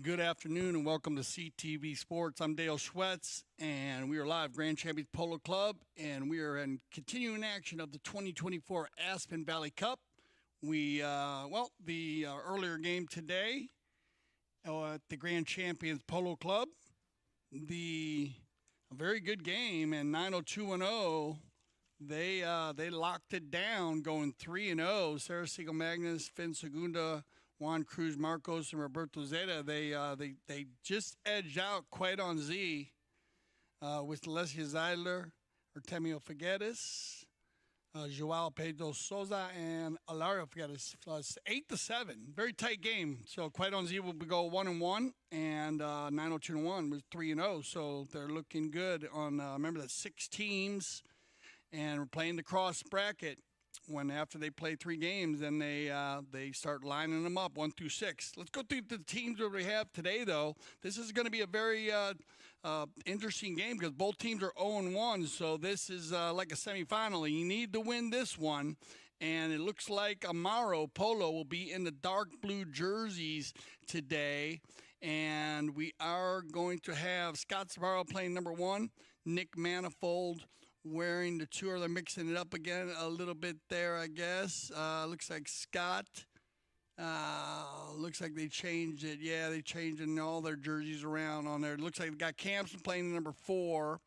Good afternoon and welcome to CTV Sports. I'm Dale Schwetz, and we are live Grand Champions Polo Club, and we are in continuing action of the 2024 Aspen Valley Cup. The earlier game today at the Grand Champions Polo Club, a very good game, and 90210. They locked it down, going 3-0. Sarah Siegel Magnus, Finn Segunda, Juan Cruz Marcos, and Roberto Zeta. They just edged out Quite on Z with Alessia Zeidler, Artemio Figueres, Joao Pedro Souza, and Alario Figueres. 8-7, very tight game. So Quite on Z will go 1-1, and 902-1 was 3-0. So they're looking good on. Remember that 6 teams, and we're playing the cross bracket. When after they play 3 games, then they start lining them up 1 through 6. Let's go through the teams that we have today, though. This is going to be a very interesting game because both teams are 0-1, so this is like a semifinal. You need to win this one, and it looks like Amaro Polo will be in the dark blue jerseys today, and we are going to have Scott Sabaro playing number 1, Nick Manifold wearing the 2, or they're mixing it up again a little bit there, I guess. Looks like Scott. Looks like they changed it. Yeah, they changed all their jerseys around on there. It looks like they got Campson playing the number 4,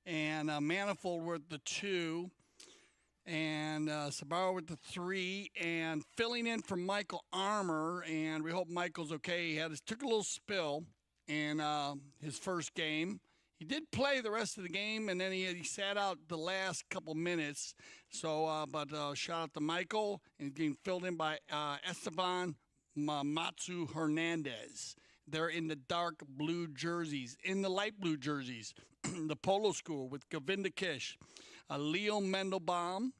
and Manifold with the 2, and Sabaro with the 3, and filling in for Michael Armour, and we hope Michael's okay. He took a little spill in his first game. He did play the rest of the game, and then he sat out the last couple minutes. So, shout out to Michael, and he's getting filled in by Esteban Matsu Hernandez. They're in the dark blue jerseys. In the light blue jerseys, the Polo School with Govinda Kish, Leo Mendelbaum,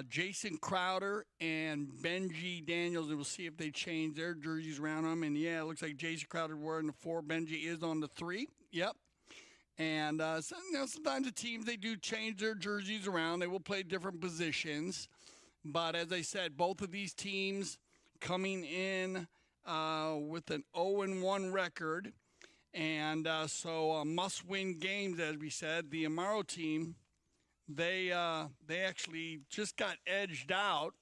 Jason Crowder, and Benji Daniels. And we'll see if they change their jerseys around them. And, yeah, it looks like Jason Crowder wearing the 4. Benji is on the 3. Yep. And sometimes the teams, they do change their jerseys around. They will play different positions. But as I said, both of these teams coming in with an 0-1 record. And so must-win games, as we said. The Amaro team, they actually just got edged out.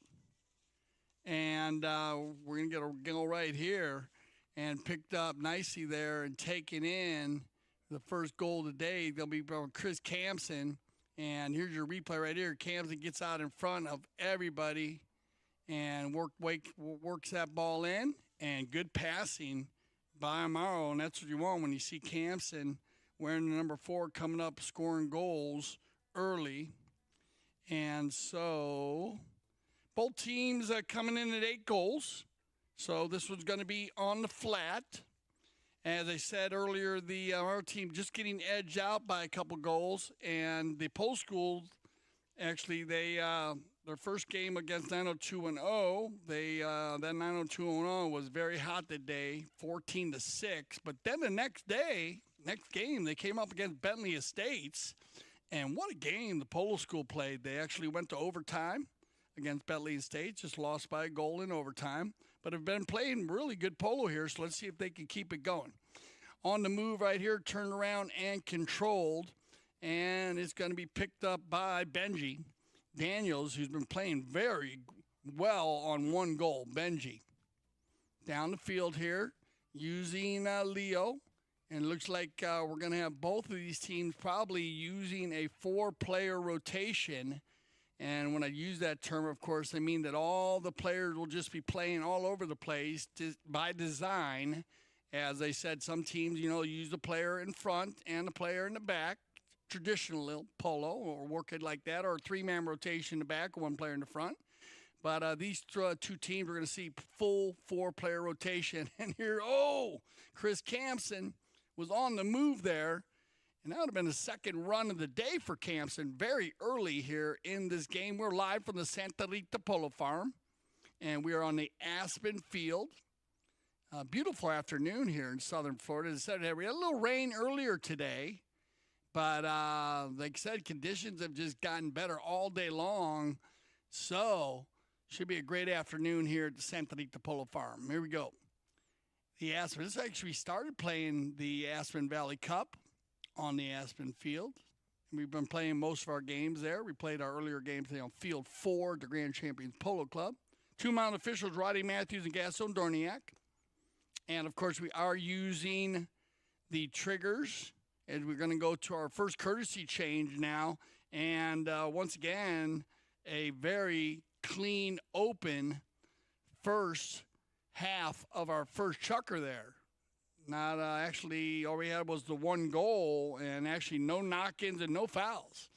And we're going to go right here and picked up nicely there and taken in the first goal today. They'll be from Chris Campson, and here's your replay right here. Campson gets out in front of everybody and works that ball in, and good passing by Amaro, and that's what you want when you see Campson wearing the number 4 coming up scoring goals early. And so both teams are coming in at 8 goals, so this one's going to be on the flat. As I said earlier, our team just getting edged out by a couple goals, and the Polo School, actually, their first game against 90210, that 90210 was very hot today, 14-6. But then the next game, they came up against Bentley Estates, and what a game the Polo School played. They actually went to overtime against Bentley Estates, just lost by a goal in overtime. But have been playing really good polo here, so let's see if they can keep it going. On the move right here, turned around and controlled, and it's going to be picked up by Benji Daniels, who's been playing very well on 1 goal. Benji down the field here using Leo, and it looks like we're going to have both of these teams probably using a 4-player rotation. And when I use that term, of course, I mean that all the players will just be playing all over the place by design. As I said, some teams, use the player in front and the player in the back, traditional polo, or work it like that, or a 3-man rotation in the back, 1 player in the front. But these 2 teams, we're going to see full 4-player rotation. And here, Chris Campson was on the move there. And that would have been the second run of the day for Campson very early here in this game. We're live from the Santa Rita Polo Farm, and we are on the Aspen field. Beautiful afternoon here in southern Florida. As I said, we had a little rain earlier today, but like I said, conditions have just gotten better all day long. So should be a great afternoon here at the Santa Rita Polo Farm. Here we go. the Aspen. This actually started playing the Aspen Valley Cup on the Aspen field. We've been playing most of our games there. We played our earlier games on Field 4 at the Grand Champions Polo Club. Two mound officials, Roddy Matthews and Gaston Dorniak. And, of course, we are using the triggers, and we're going to go to our first courtesy change now. And once again, a very clean, open first half of our first chukker there. Not actually, all we had was the one goal, and actually no knock-ins and no fouls.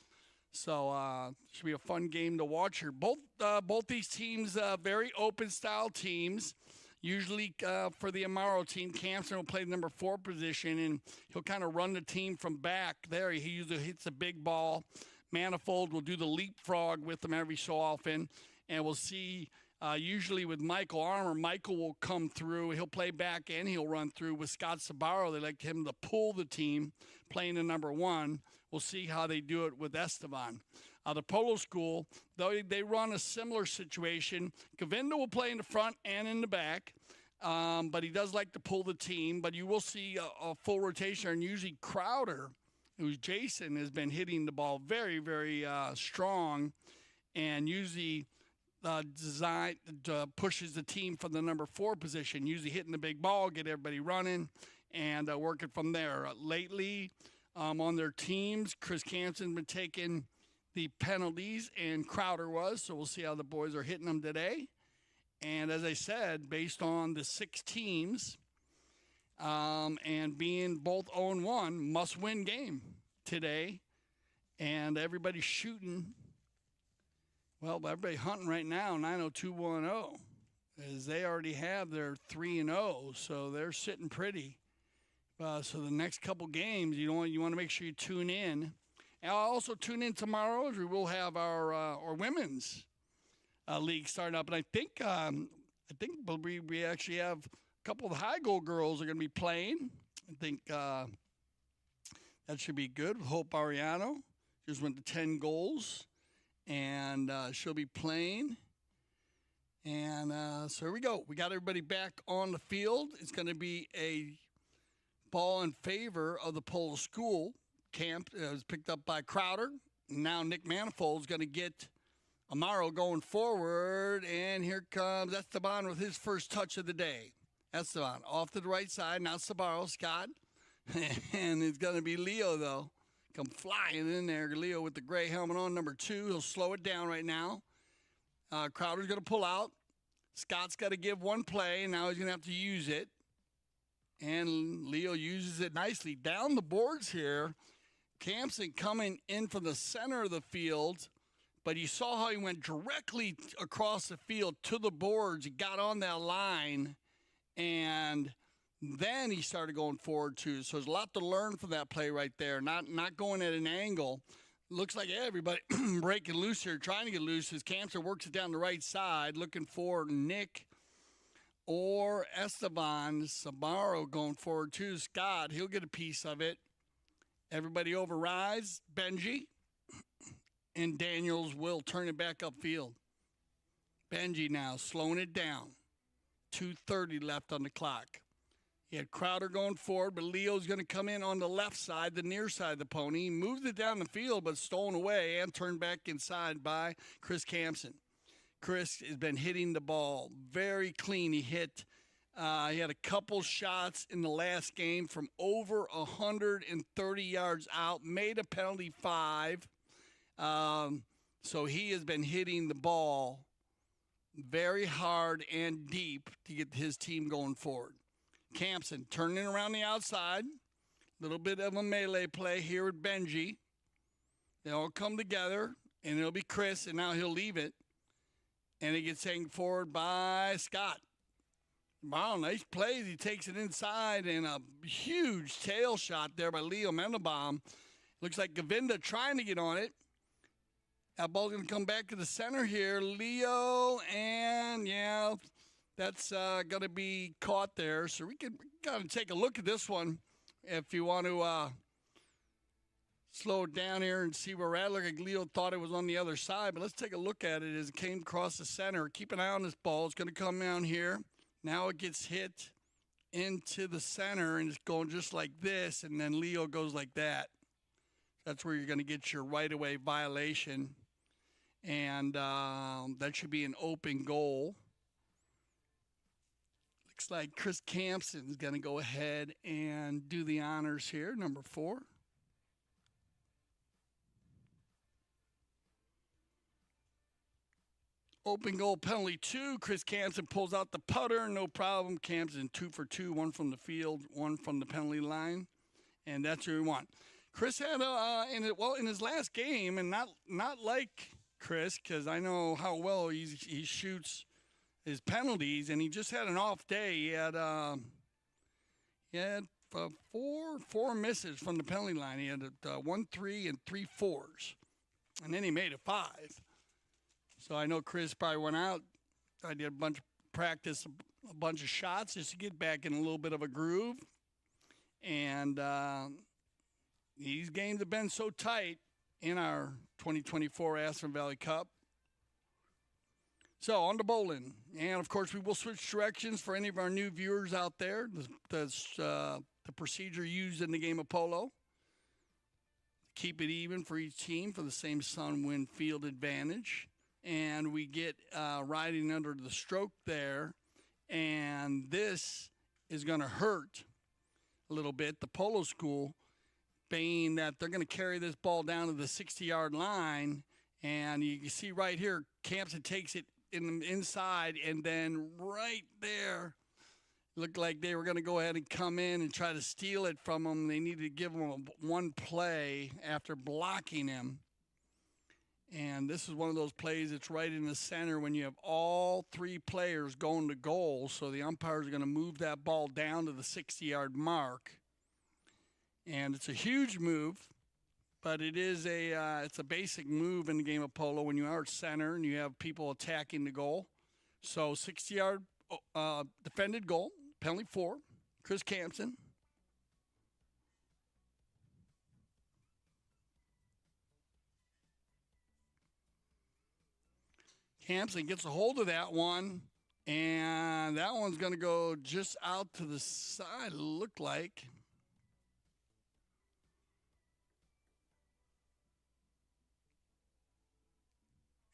So should be a fun game to watch here. Both these teams, very open-style teams. Usually for the Amaro team, Campson will play the number 4 position, and he'll kind of run the team from back there. He usually hits a big ball. Manifold will do the leapfrog with them every so often, and we'll see usually with Michael Armour, Michael will come through. He'll play back and he'll run through. With Scott Sabaro, they like him to pull the team, playing the number 1. We'll see how they do it with Esteban. The Polo School, though they run a similar situation. Govinda will play in the front and in the back, but he does like to pull the team. But you will see a full rotation, and usually Crowder, who's Jason, has been hitting the ball very, very strong, and usually pushes the team from the number 4 position, usually hitting the big ball, get everybody running, and working from there. Lately, on their teams, Chris Campson's been taking the penalties, and Crowder was, so we'll see how the boys are hitting them today. And as I said, based on the 6 teams and being both 0-1, must-win game today, and everybody's shooting. Well, everybody hunting right now, 90210, as they already have their 3-0, so they're sitting pretty. So the next couple games, you want to make sure you tune in. And I'll also tune in tomorrow, as we will have our women's league starting up. And I think we actually have a couple of the high goal girls are going to be playing. I think that should be good. Hope Ariano just went to 10 goals. And she'll be playing. And so here we go. We got everybody back on the field. It's going to be a ball in favor of the Polo School. Camp was picked up by Crowder. Now Nick Manifold is going to get Amaro going forward. And here comes Esteban with his first touch of the day. Esteban off to the right side. Now Sabaro, Scott. And it's going to be Leo, though. Come flying in there. Leo with the gray helmet on, number 2. He'll slow it down right now. Crowder's going to pull out. Scott's got to give one play, and now he's going to have to use it. And Leo uses it nicely. Down the boards here, Campson coming in from the center of the field, but you saw how he went directly across the field to the boards. He got on that line, and then he started going forward, too. So there's a lot to learn from that play right there, not going at an angle. Looks like everybody breaking loose here, trying to get loose as Campson works it down the right side, looking for Nick or Esteban. Sabaro going forward, too. Scott, he'll get a piece of it. Everybody overrides. Benji and Daniels will turn it back upfield. Benji now slowing it down. 2:30 left on the clock. He had Crowder going forward, but Leo's going to come in on the left side, the near side of the pony. He moved it down the field, but stolen away and turned back inside by Chris Campson. Chris has been hitting the ball very clean. He had a couple shots in the last game from over 130 yards out, made a penalty 5. So he has been hitting the ball very hard and deep to get his team going forward. Campson turning around the outside. A little bit of a melee play here with Benji. They all come together, and it'll be Chris, and now he'll leave it. And it gets taken forward by Scott. Wow, nice plays. He takes it inside, and a huge tail shot there by Leo Mendelbaum. Looks like Govinda trying to get on it. That ball's going to come back to the center here. Leo, and yeah, that's going to be caught there. So we got to take a look at this one if you want to slow it down here and see where we're at. Look like Leo thought it was on the other side, but let's take a look at it as it came across the center. Keep an eye on this ball. It's going to come down here. Now it gets hit into the center, and it's going just like this, and then Leo goes like that. That's where you're going to get your right-of-way violation, and that should be an open goal. Looks like Chris Campson's going to go ahead and do the honors here, number 4. Open goal penalty 2. Chris Campson pulls out the putter, no problem. Campson 2 for 2, 1 from the field, 1 from the penalty line, and that's what we want. Chris had in his last game, and not like Chris, because I know how well he shoots his penalties, and he just had an off day. He had four misses from the penalty line. He had 1 3 and 3 4s, and then he made it 5. So I know Chris probably went out. I did a bunch of practice, a bunch of shots just to get back in a little bit of a groove. And these games have been so tight in our 2024 Aspen Valley Cup. So on to bowling. And, of course, we will switch directions for any of our new viewers out there. The procedure used in the game of polo. Keep it even for each team for the same sun, wind, field advantage. And we get riding under the stroke there, and this is going to hurt a little bit. The polo school, being that they're going to carry this ball down to the 60-yard line, and you can see right here, Campson takes it in the inside, and then right there, looked like they were going to go ahead and come in and try to steal it from him. They needed to give him one play after blocking him. And this is one of those plays that's right in the center when you have all 3 players going to goal. So the umpires are going to move that ball down to the 60-yard mark. And it's a huge move, but it's a basic move in the game of polo when you are at center and you have people attacking the goal. So 60-yard defended goal, penalty 4, Chris Campson. Campson gets a hold of that one, and that one's going to go just out to the side, looked like.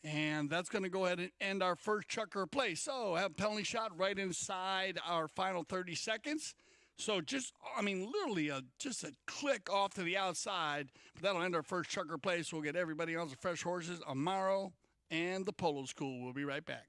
And that's going to go ahead and end our first chucker play. So have a penalty shot right inside our final 30 seconds. So literally just a click off to the outside. But that'll end our first chucker play, so we'll get everybody on the fresh horses. Amaro and the Polo School. We'll be right back.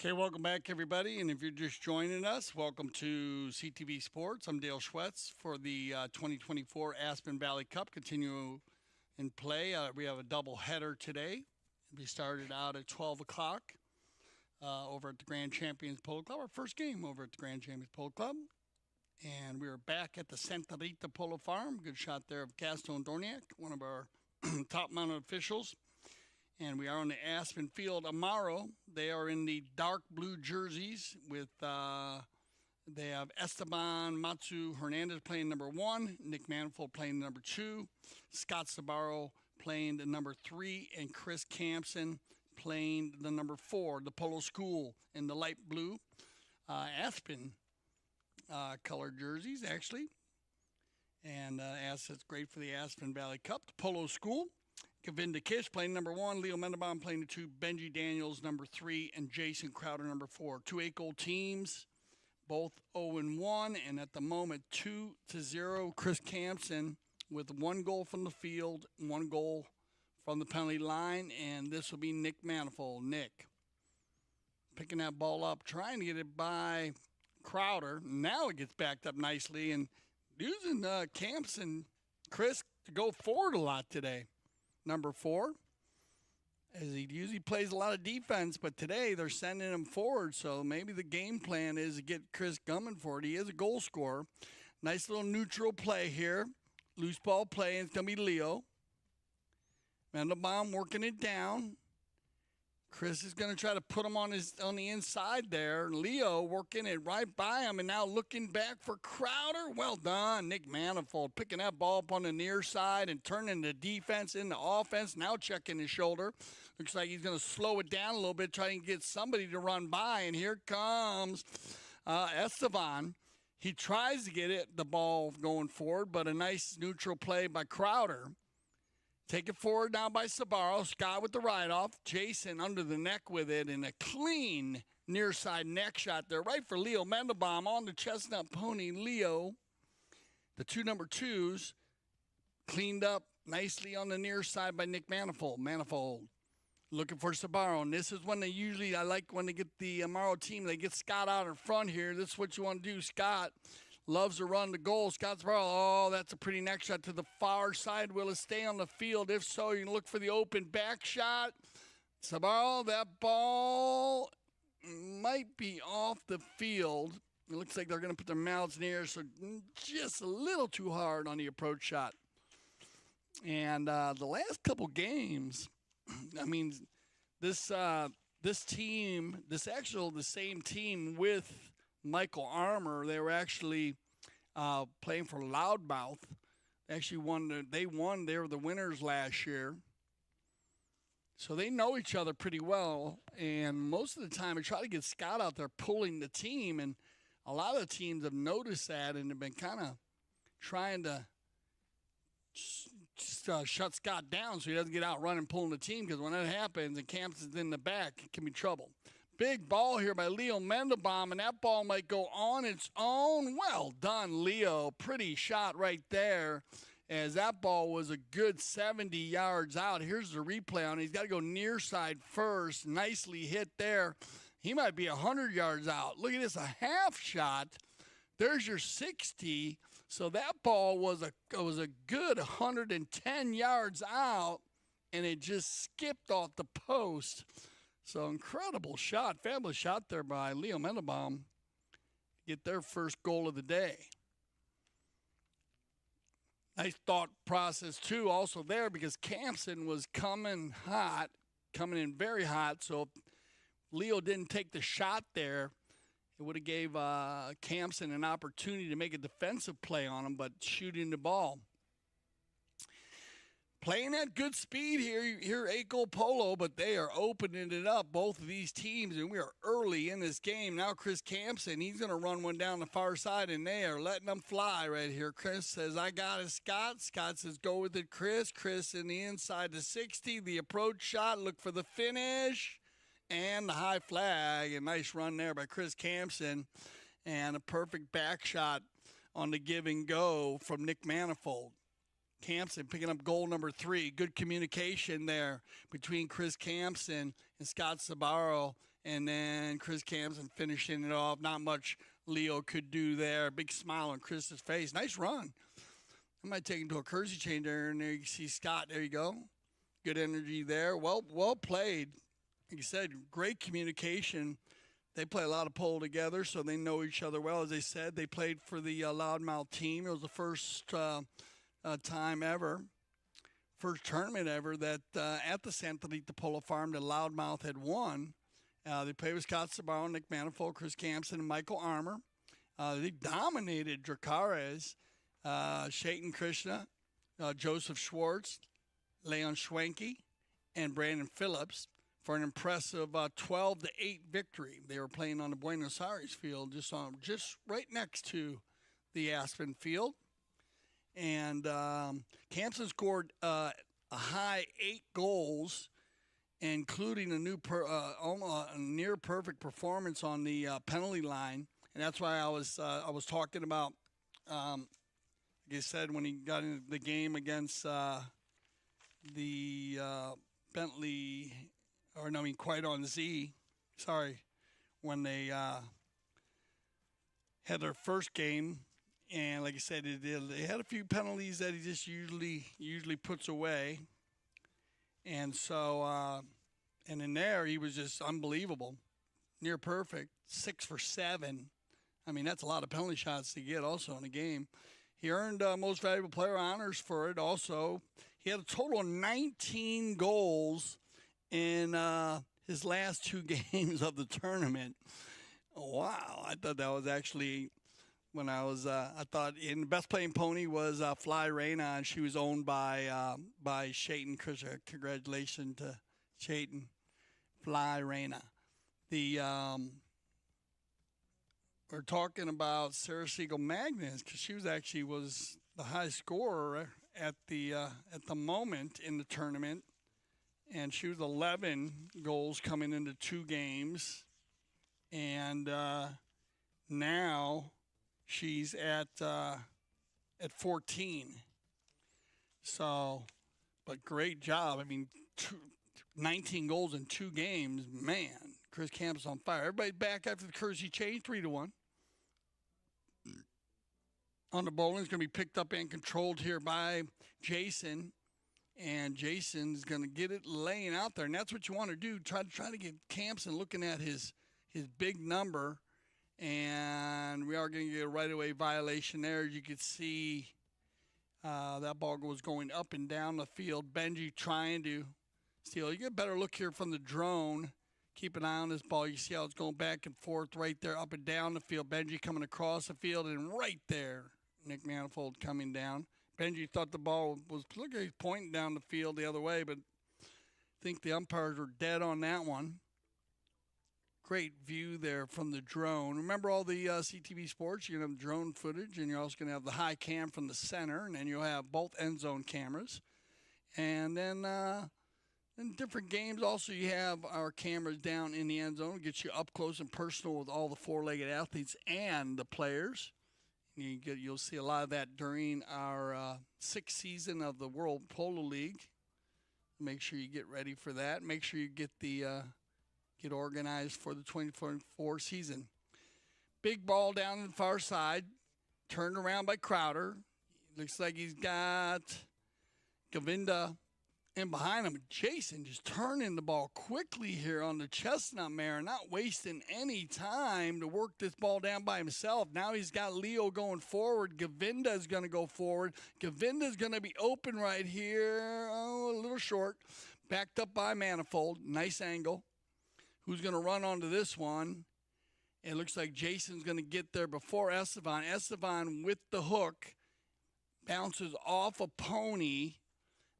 Okay, welcome back, everybody. And if you're just joining us, welcome to CTV Sports. I'm Dale Schwetz for the 2024 Aspen Valley Cup. Continue in play. We have a double header today. We started out at 12 o'clock over at the Grand Champions Polo Club, our first game over at the Grand Champions Polo Club. And we are back at the Santa Rita Polo Farm. Good shot there of Gaston Dorniak, one of our top-mounted officials. And we are on the Aspen field. Amaro, they are in the dark blue jerseys with, they have Esteban Matsu Hernandez playing number 1, Nick Manifold playing number 2, Scott Sabaro playing the number 3, and Chris Campson playing the number 4, the Polo School in the light blue. Aspen colored jerseys, actually. And that's great for the Aspen Valley Cup. The Polo School. Kavinda Kish playing number 1, Leo Mendenbaum playing the 2, Benji Daniels number 3, and Jason Crowder number 4. 2 8-goal teams, both 0-1, and at the moment 2-0. Chris Campson with 1 goal from the field, 1 goal from the penalty line, and this will be Nick Manifold. Nick picking that ball up, trying to get it by Crowder. Now it gets backed up nicely, and using Campson, Chris, to go forward a lot today. Number 4, as he usually plays a lot of defense, but today they're sending him forward, so maybe the game plan is to get Chris Gumman forward. He is a goal scorer. Nice little neutral play here. Loose ball play, and it's going to be Leo. Mendenbaum working it down. Chris is going to try to put him on the inside there. Leo working it right by him, and now looking back for Crowder. Well done, Nick Manifold, picking that ball up on the near side and turning the defense into offense. Now checking his shoulder. Looks like he's going to slow it down a little bit, trying to get somebody to run by. And here comes Esteban. He tries to get the ball going forward, but a nice neutral play by Crowder. Take it forward now by Sabaro. Scott with the ride-off. Jason under the neck with it, and a clean near-side neck shot there. Right for Leo Mendenbaum on the chestnut pony. Leo, the 2 number 2s, cleaned up nicely on the near side by Nick Manifold. Manifold looking for Sabaro, and this is when I like when they get the Amaro team, they get Scott out in front here. This is what you want to do. Scott loves to run the goal. Scott Sabaro, oh, that's a pretty neck shot to the far side. Will it stay on the field? If so, you can look for the open back shot. Sabaro, that ball might be off the field. It looks like they're going to put their mouths near, so just a little too hard on the approach shot. And the last couple games, I mean, the same team with Michael Armour, they were actually playing for Loudmouth. They actually won. They were the winners last year. So they know each other pretty well. And most of the time, they try to get Scott out there pulling the team. And a lot of the teams have noticed that and have been kind of trying to shut Scott down so he doesn't get out running, pulling the team. Because when that happens and Campson's in the back, it can be trouble. Big ball here by Leo Mendenbaum, and that ball might go on its own. Well done, Leo. Pretty shot right there, as that ball was a good 70 yards out. Here's the replay on it. He's got to go near side first. Nicely hit there. He might be 100 yards out. Look at this, a half shot. There's your 60. So that ball was a good 110 yards out, and it just skipped off the post. So incredible shot, fabulous shot there by Leo Mendenbaum. Get their first goal of the day. Nice thought process, too, also there, because Campson was coming in very hot. So if Leo didn't take the shot there, it would have gave Campson an opportunity to make a defensive play on him, but shooting the ball. Playing at good speed here 8-goal Polo, but they are opening it up, both of these teams, and we are early in this game. Now Chris Campson, he's going to run one down the far side, and they are letting them fly right here. Chris says, I got it, Scott. Scott says, go with it, Chris. Chris in the inside to 60. The approach shot, look for the finish, and the high flag. A nice run there by Chris Campson, and a perfect back shot on the give and go from Nick Manifold. Campson picking up goal number 3. Good communication there between Chris Campson and Scott Sabaro. And then Chris Campson finishing it off. Not much Leo could do there. Big smile on Chris's face. Nice run. I might take him to a Kersey change there, and there you see Scott. There you go. Good energy there. Well played. Like you said, great communication. They play a lot of polo together, so they know each other well. As they said, they played for the Loudmouth team. It was the first time ever, first tournament ever that at the Santa Rita Polo Farm that Loudmouth had won. They played with Scott Sabaro, Nick Manifold, Chris Campson, and Michael Armour. They dominated Dracarys, Shaitan Krishna, Joseph Schwartz, Leon Schwenke, and Brandon Phillips for an impressive 12-8 victory. They were playing on the Buenos Aires field, just right next to the Aspen field. And Campson scored a high 8 goals, including a near perfect performance on the penalty line. And that's why I was talking about, like I said, when he got into the game against the Bentley, Quite on Z. Sorry, when they had their first game, and like I said, they had a few penalties that he just usually puts away, and so and in there he was just unbelievable, near perfect, 6 for 7. I mean, that's a lot of penalty shots to get also in a game. He earned most valuable player honors for it. Also, he had a total of 19 goals in his last 2 games of the tournament. Wow, I thought that was actually when I thought in the best playing pony was Fly Reyna, and she was owned by Shaitan Krishna. Congratulations to Shaitan, Fly Reyna. We're talking about Sarah Siegel Magnus because she was the high scorer at the moment in the tournament. And she was 11 goals coming into 2 games. And now she's at 14. So, but great job. I mean, 19 goals in 2 games. Man, Chris Camp's on fire. Everybody back after the Kersey change, 3-1. On the bowling is going to be picked up and controlled here by Jason. And Jason's going to get it laying out there. And that's what you want to do. Try to get Campson looking at his big number. And we are going to get a right-of-way violation there. As you can see, that ball was going up and down the field. Benji trying to steal. You get a better look here from the drone. Keep an eye on this ball. You see how it's going back and forth right there, up and down the field. Benji coming across the field, and right there, Nick Manifold coming down. Benji thought the ball was, look, he's pointing down the field the other way, but I think the umpires were dead on that one. Great view there from the drone. Remember all the CTV Sports, you're going to have drone footage, and you're also going to have the high cam from the center, and then you'll have both end zone cameras. And then in different games, also you have our cameras down in the end zone. It gets you up close and personal with all the four-legged athletes and the players. You'll see a lot of that during our 6th season of the World Polo League. Make sure you get ready for that. Make sure you get organized for the 2024 season. Big ball down the far side, turned around by Crowder. Looks like he's got Govinda in behind him. Jason just turning the ball quickly here on the Chestnut Mare, not wasting any time to work this ball down by himself. Now he's got Leo going forward. Govinda is going to go forward. Govinda is going to be open right here. Oh, a little short. Backed up by Manifold. Nice angle. Who's going to run onto this one? It looks like Jason's going to get there before Estevan. Estevan with the hook bounces off a pony.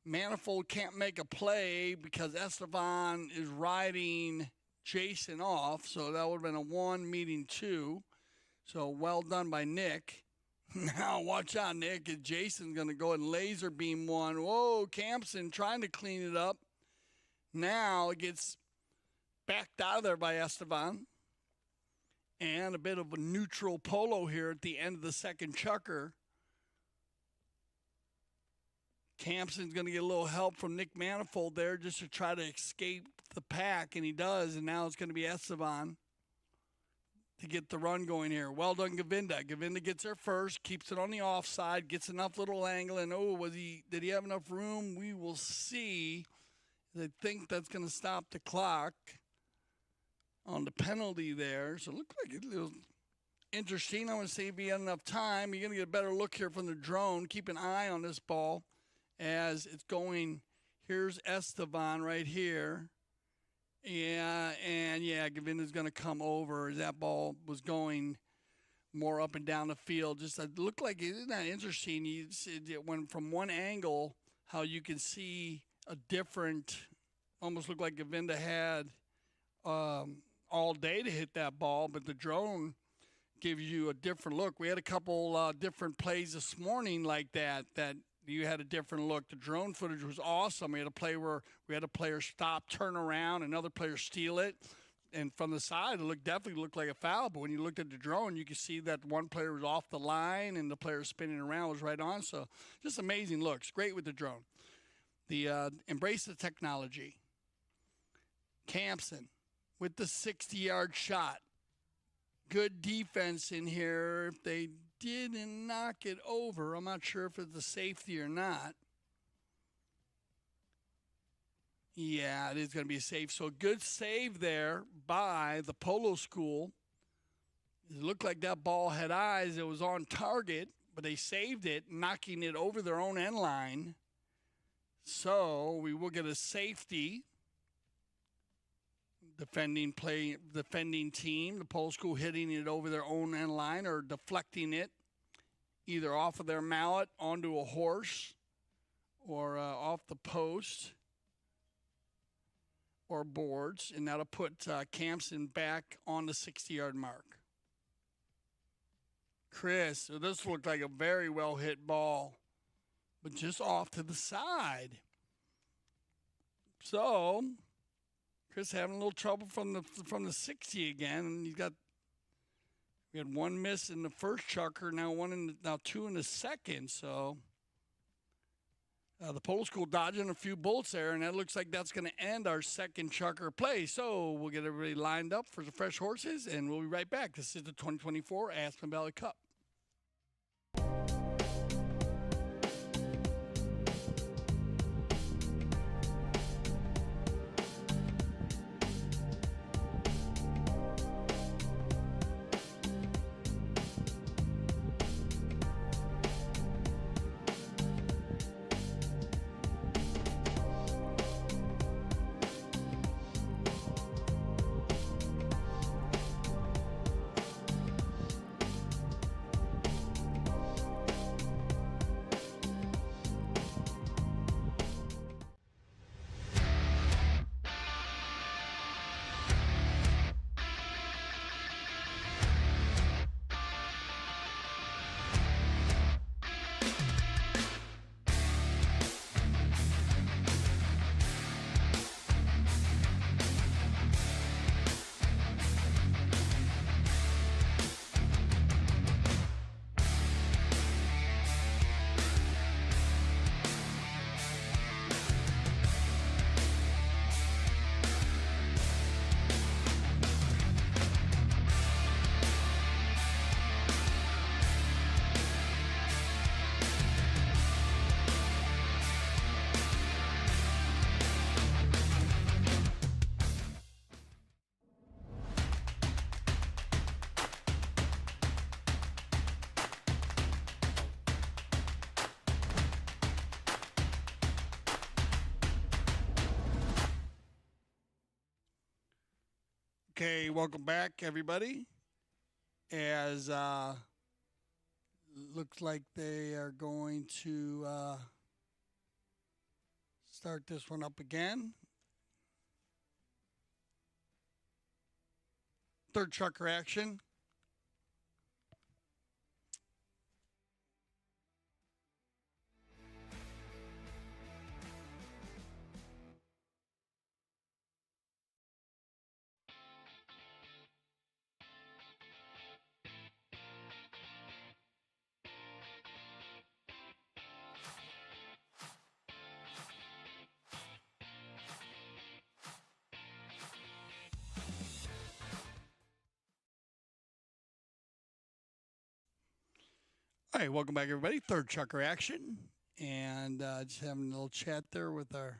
Manifold can't make a play because Estevan is riding Jason off. So that would have been a 1 meeting 2. So well done by Nick. Now watch out, Nick. Jason's going to go and laser beam one. Whoa, Campson trying to clean it up. Now it gets backed out of there by Estevan. And a bit of a neutral polo here at the end of the second chukker. Campson's going to get a little help from Nick Manifold there just to try to escape the pack, and he does. And now it's going to be Esteban to get the run going here. Well done, Govinda. Govinda gets there first, keeps it on the offside, gets enough little angle, and did he have enough room? We will see. I think that's going to stop the clock on the penalty there. So it looked like it was interesting. I want to see if he had enough time. You're going to get a better look here from the drone. Keep an eye on this ball as it's going. Here's Esteban right here. Yeah, and Govinda's going to come over as that ball was going more up and down the field. Just it looked like, isn't that interesting? It went from one angle, how you can see a different, almost looked like Govinda had all day to hit that ball, but the drone gives you a different look. We had a couple different plays this morning like that you had a different look. The drone footage was awesome. We had a play where we had a player stop, turn around, another player steal it. And from the side, it definitely looked like a foul. But when you looked at the drone, you could see that one player was off the line and the player spinning around was right on. So just amazing looks. Great with the drone. The embrace the technology. Campson with the 60-yard shot. Good defense in here. If they didn't knock it over, I'm not sure if it's a safety or not. Yeah, it is going to be safe. So a good save there by the Polo School. It looked like that ball had eyes. It was on target, but they saved it, knocking it over their own end line. So we will get a safety. Defending team, the Polo School hitting it over their own end line or deflecting it either off of their mallet onto a horse or off the post or boards, and that'll put Campson back on the 60-yard mark. Chris, so this looked like a very well hit ball, but just off to the side. So Chris having a little trouble from the 60 again, and we had one miss in the first chucker, now two in the second. So the Polo School dodging a few bullets there, and that looks like that's going to end our second chucker play. So we'll get everybody lined up for the fresh horses, and we'll be right back. This is the 2024 Aspen Valley Cup. Okay, welcome back, everybody. As looks like they are going to start this one up again. Third chucker action. All right, welcome back, everybody. Third chucker action. And just having a little chat there with our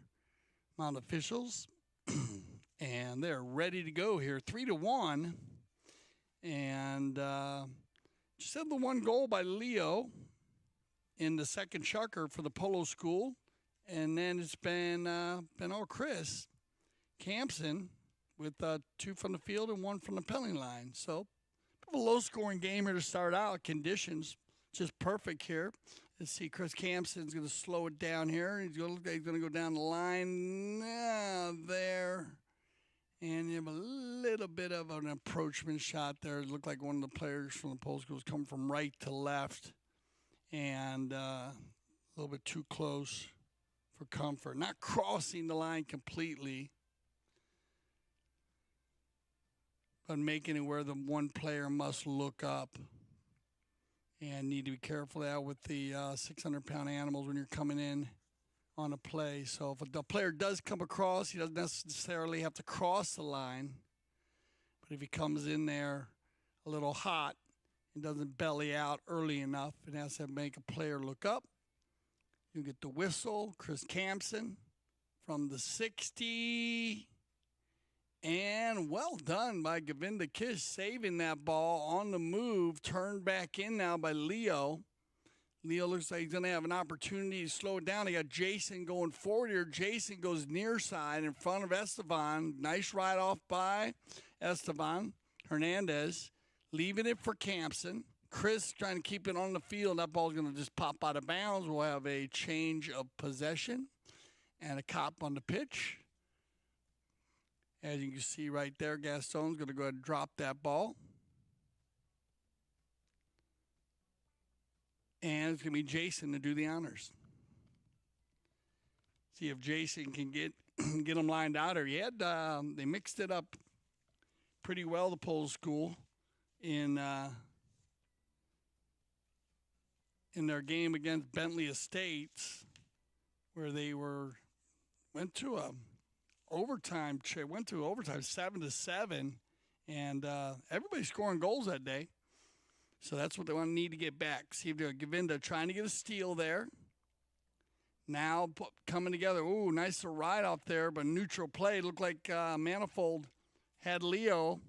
Mount officials. And they're ready to go here. 3-1. And just had the one goal by Leo in the second chucker for the Polo School. And then it's been all Chris Campson with 2 from the field and 1 from the penalty line. So a low-scoring game here to start out. Conditions just perfect here. Let's see, Chris Campson's going to slow it down here. He's going to go down the line there. And you have a little bit of an approachment shot there. It looked like one of the players from the Polo School was coming from right to left. And a little bit too close for comfort. Not crossing the line completely, but making it where the one player must look up. And need to be careful out with the 600-pound animals when you're coming in on a play. So if the player does come across, he doesn't necessarily have to cross the line. But if he comes in there a little hot and doesn't belly out early enough, it has to make a player look up. You get the whistle, Chris Campson from the 60. And well done by Govinda Kish, saving that ball on the move. Turned back in now by Leo. Leo looks like he's going to have an opportunity to slow it down. He got Jason going forward here. Jason goes near side in front of Esteban. Nice ride off by Esteban Hernandez. Leaving it for Campson. Chris trying to keep it on the field. That ball's going to just pop out of bounds. We'll have a change of possession and a cop on the pitch. As you can see right there, Gaston's going to go ahead and drop that ball. And it's going to be Jason to do the honors. See if Jason can get them lined out. Or they mixed it up pretty well, the Polo School, in their game against Bentley Estates, where they went to overtime 7-7, and everybody's scoring goals that day. So that's what they want to need to get back. See if they're Govinda trying to get a steal there. Now coming together. Ooh, nice ride off there, but neutral play. Looked like Manifold had Leo.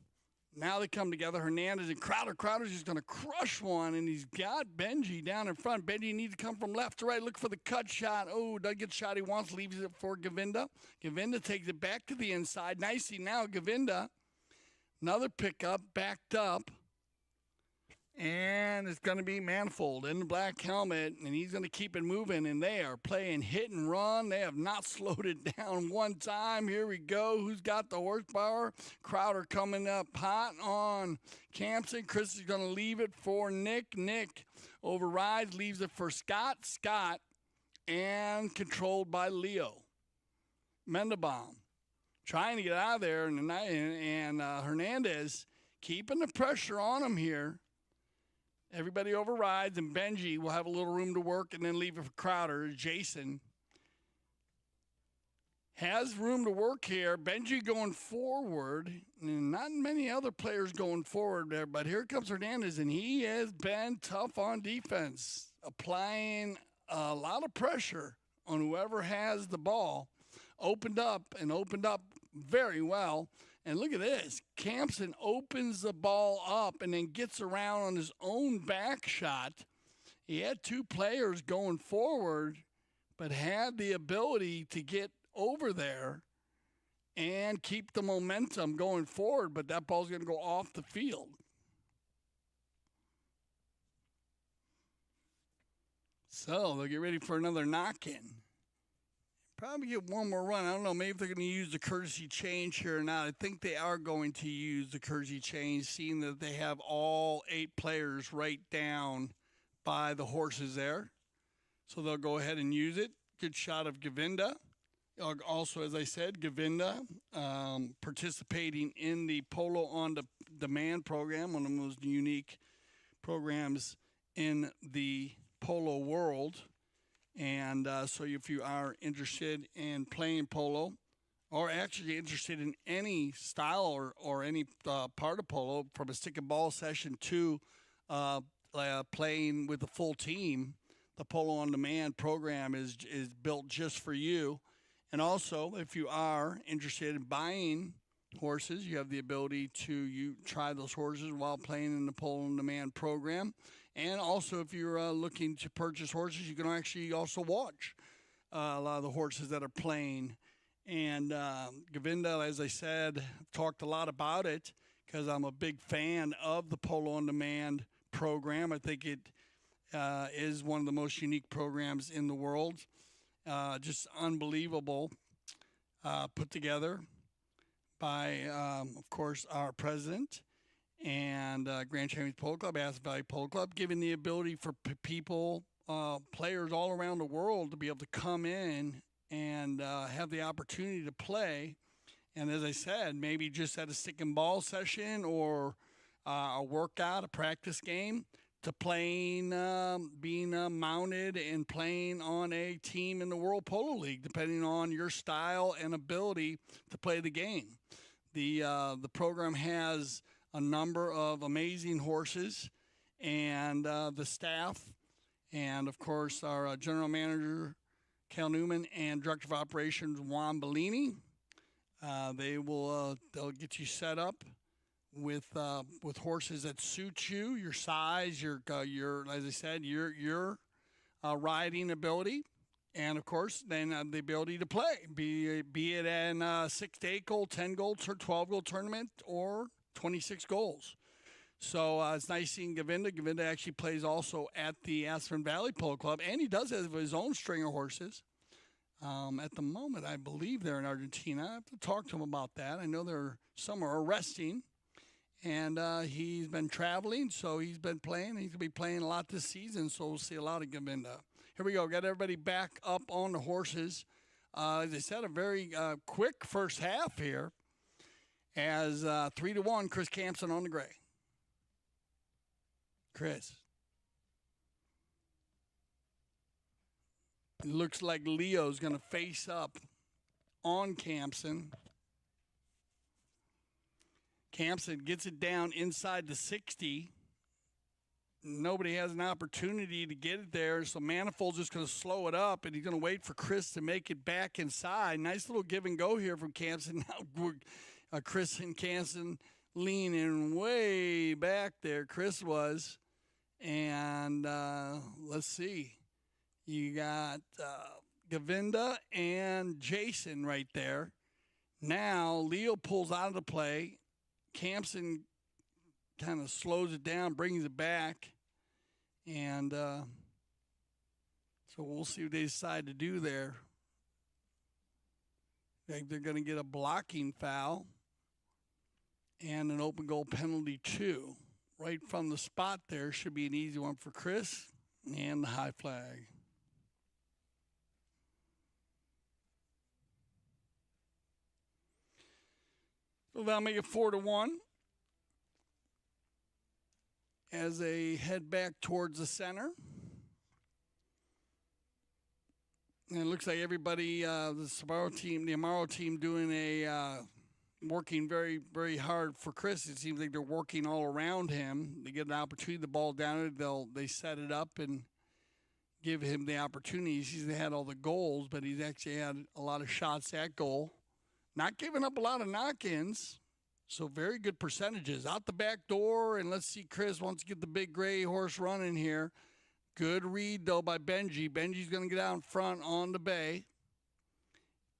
Now they come together. Hernandez and Crowder. Crowder's just going to crush one, and he's got Benji down in front. Benji needs to come from left to right. Look for the cut shot. Oh, doesn't get the shot he wants. Leaves it for Govinda. Govinda takes it back to the inside. Nicely now, Govinda. Another pickup, backed up. And it's going to be Manifold in the black helmet, and he's going to keep it moving, and they are playing hit and run. They have not slowed it down one time. Here we go. Who's got the horsepower? Crowder coming up hot on Campson. Chris is going to leave it for Nick. Nick overrides, leaves it for Scott. Scott, and controlled by Leo. Mendebaum trying to get out of there, and Hernandez keeping the pressure on him here. Everybody overrides, and Benji will have a little room to work and then leave it for Crowder. Jason has room to work here. Benji going forward, and not many other players going forward there, but here comes Hernandez, and he has been tough on defense, applying a lot of pressure on whoever has the ball. Opened up very well. And look at this. Campson opens the ball up and then gets around on his own back shot. He had 2 players going forward, but had the ability to get over there and keep the momentum going forward, but that ball's going to go off the field. So they'll get ready for another knock-in. Probably get one more run. I don't know, maybe if they're going to use the courtesy change here or not. I think they are going to use the courtesy change, seeing that they have all 8 players right down by the horses there. So they'll go ahead and use it. Good shot of Govinda. Also, as I said, Govinda participating in the Polo on Demand program, one of the most unique programs in the polo world. And so if you are interested in playing polo, or actually interested in any style or any part of polo, from a stick and ball session to playing with the full team, the Polo on Demand program is built just for you. And also, if you are interested in buying horses, you have the ability to try those horses while playing in the Polo on Demand program. And also, if you're looking to purchase horses, you can actually also watch a lot of the horses that are playing. And Govinda, as I said, talked a lot about it because I'm a big fan of the Polo on Demand program. I think it is one of the most unique programs in the world. Just unbelievable, put together by, of course, our president and Grand Champions Polo Club, Aspen Valley Polo Club, giving the ability for people, players all around the world to be able to come in and have the opportunity to play. And as I said, maybe just at a stick and ball session or a workout, a practice game, to playing, being mounted and playing on a team in the World Polo League, depending on your style and ability to play the game. The program has a number of amazing horses, and the staff, and of course our general manager Cal Newman and director of operations Juan Bellini. They'll get you set up with horses that suit you, your size, your as I said, your riding ability, and of course then the ability to play, be it in 6 to 8 goal, 10 goal, 12 goal tournament, or 26 goals. So it's nice seeing Govinda. Govinda actually plays also at the Aspen Valley Polo Club, and he does have his own string of horses. At the moment, I believe they're in Argentina. I have to talk to him about that. I know some are resting, and he's been traveling, so he's been playing. He's going to be playing a lot this season, so we'll see a lot of Govinda. Here we go. Got everybody back up on the horses. As I said, a very quick first half here as 3-1, Chris Campson on the gray. Chris. It looks like Leo's going to face up on Campson. Campson gets it down inside the 60. Nobody has an opportunity to get it there, so Manifold's just going to slow it up, and he's going to wait for Chris to make it back inside. Nice little give and go here from Campson. Now Chris and Campson leaning way back there. Chris was. And let's see. You got Govinda and Jason right there. Now Leo pulls out of the play. Campson kind of slows it down, brings it back. And so we'll see what they decide to do there. I think they're going to get a blocking foul and an open goal penalty too. Right from the spot there should be an easy one for Chris, and the high flag. So that'll make it 4-1 as they head back towards the center. And it looks like everybody, the Sabaro team, the Amaro team, doing working very, very hard for Chris. It seems like they're working all around him. They get an opportunity, the ball down, they set it up and give him the opportunity. He sees they had all the goals, but he's actually had a lot of shots at goal. Not giving up a lot of knock-ins, so very good percentages. Out the back door, and let's see, Chris wants to get the big gray horse running here. Good read, though, by Benji. Benji's going to get out in front on the bay.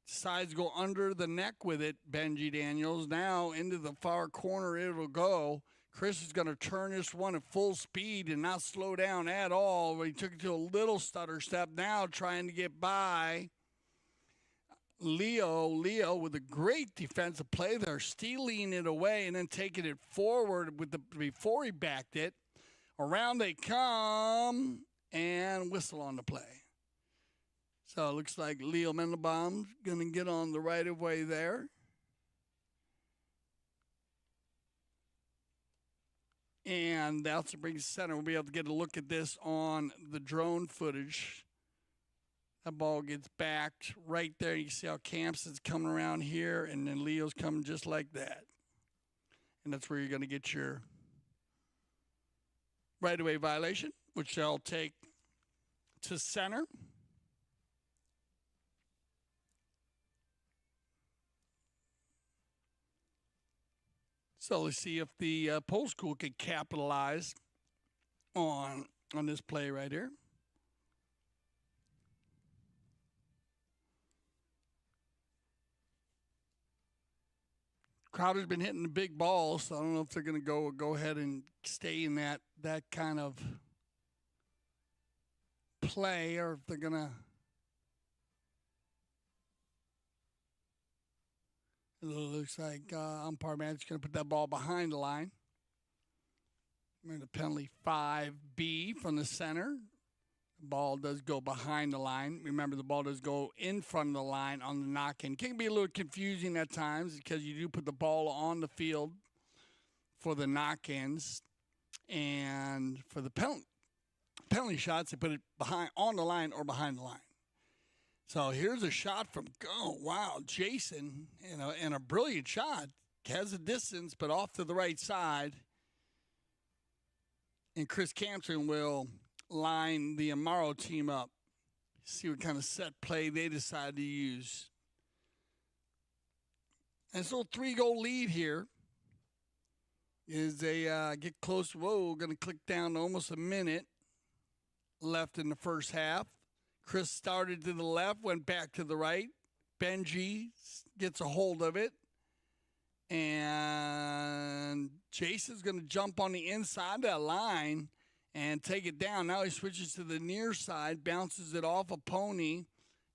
Decides to go under the neck with it, Benji Daniels. Now into the far corner it will go. Chris is going to turn this one at full speed and not slow down at all. He took it to a little stutter step now, trying to get by Leo. Leo with a great defensive play there, stealing it away and then taking it forward before he backed it. Around they come and whistle on the play. So it looks like Leo Mendelbaum's going to get on the right of way there. And that's brings center. We'll be able to get a look at this on the drone footage. That ball gets backed right there. You can see how Campson's coming around here, and then Leo's coming just like that. And that's where you're going to get your right-of-way violation, which they'll take to center. So let's see if the Polo School can capitalize on this play right here. Crowder's been hitting the big balls, so I don't know if they're going to go ahead and stay in that kind of play, or if they're going to. It looks like umpire Magic's going to put that ball behind the line. Remember the penalty 5B from the center. The ball does go behind the line. Remember, the ball does go in front of the line on the knock-in. Can be a little confusing at times because you do put the ball on the field for the knock-ins. And for the penalty shots, they put it on the line or behind the line. So here's a shot from, oh, wow, Jason, and a brilliant shot. Has a distance, but off to the right side. And Chris Campson will line the Amaro team up. See what kind of set play they decide to use. And so 3-goal lead here is they get close. Whoa, going to click down to almost a minute left in the first half. Chris started to the left, went back to the right. Benji gets a hold of it. And Jason's going to jump on the inside of that line and take it down. Now he switches to the near side, bounces it off a Pony.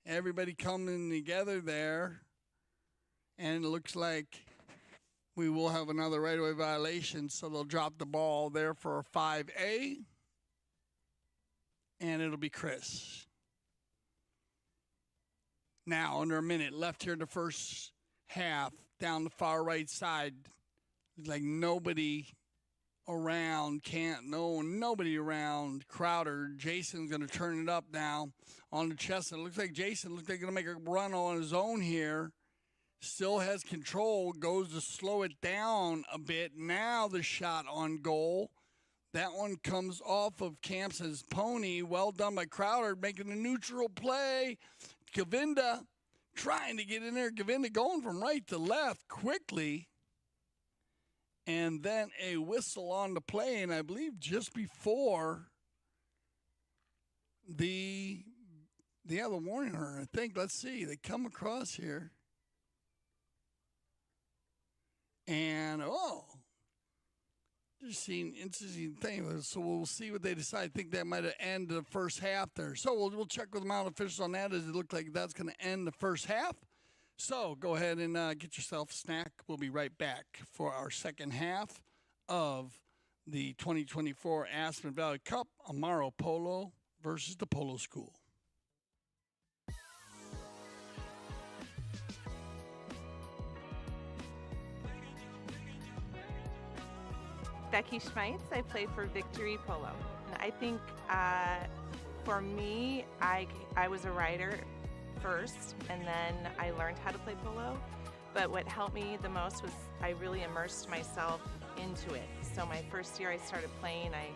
Everybody coming together there. And it looks like we will have another right-of-way violation, so they'll drop the ball there for a 5A. And it'll be Chris. Now, under a minute left here in the first half, down the far right side. Like nobody around, nobody around Crowder. Jason's going to turn it up now on the chest. It looks like Jason looks like he's going to make a run on his own here. Still has control, goes to slow it down a bit. Now the shot on goal. That one comes off of Campson's Pony. Well done by Crowder, making a neutral play. Govinda trying to get in there. Govinda going from right to left quickly. And then a whistle on the play, and I believe just before the warning her, I think. Let's see. They come across here. And, just seeing interesting thing. So we'll see what they decide. I think that might have ended the first half there. So we'll check with the mountain officials on that, as it looked like that's going to end the first half. So go ahead and get yourself a snack. We'll be right back for our second half of the 2024 Aspen Valley Cup, Amaro Polo versus the Polo School. Becky Schmeitz. I play for Victory Polo. And I think for me, I was a rider first, and then I learned how to play polo. But what helped me the most was I really immersed myself into it. So my first year I started playing, I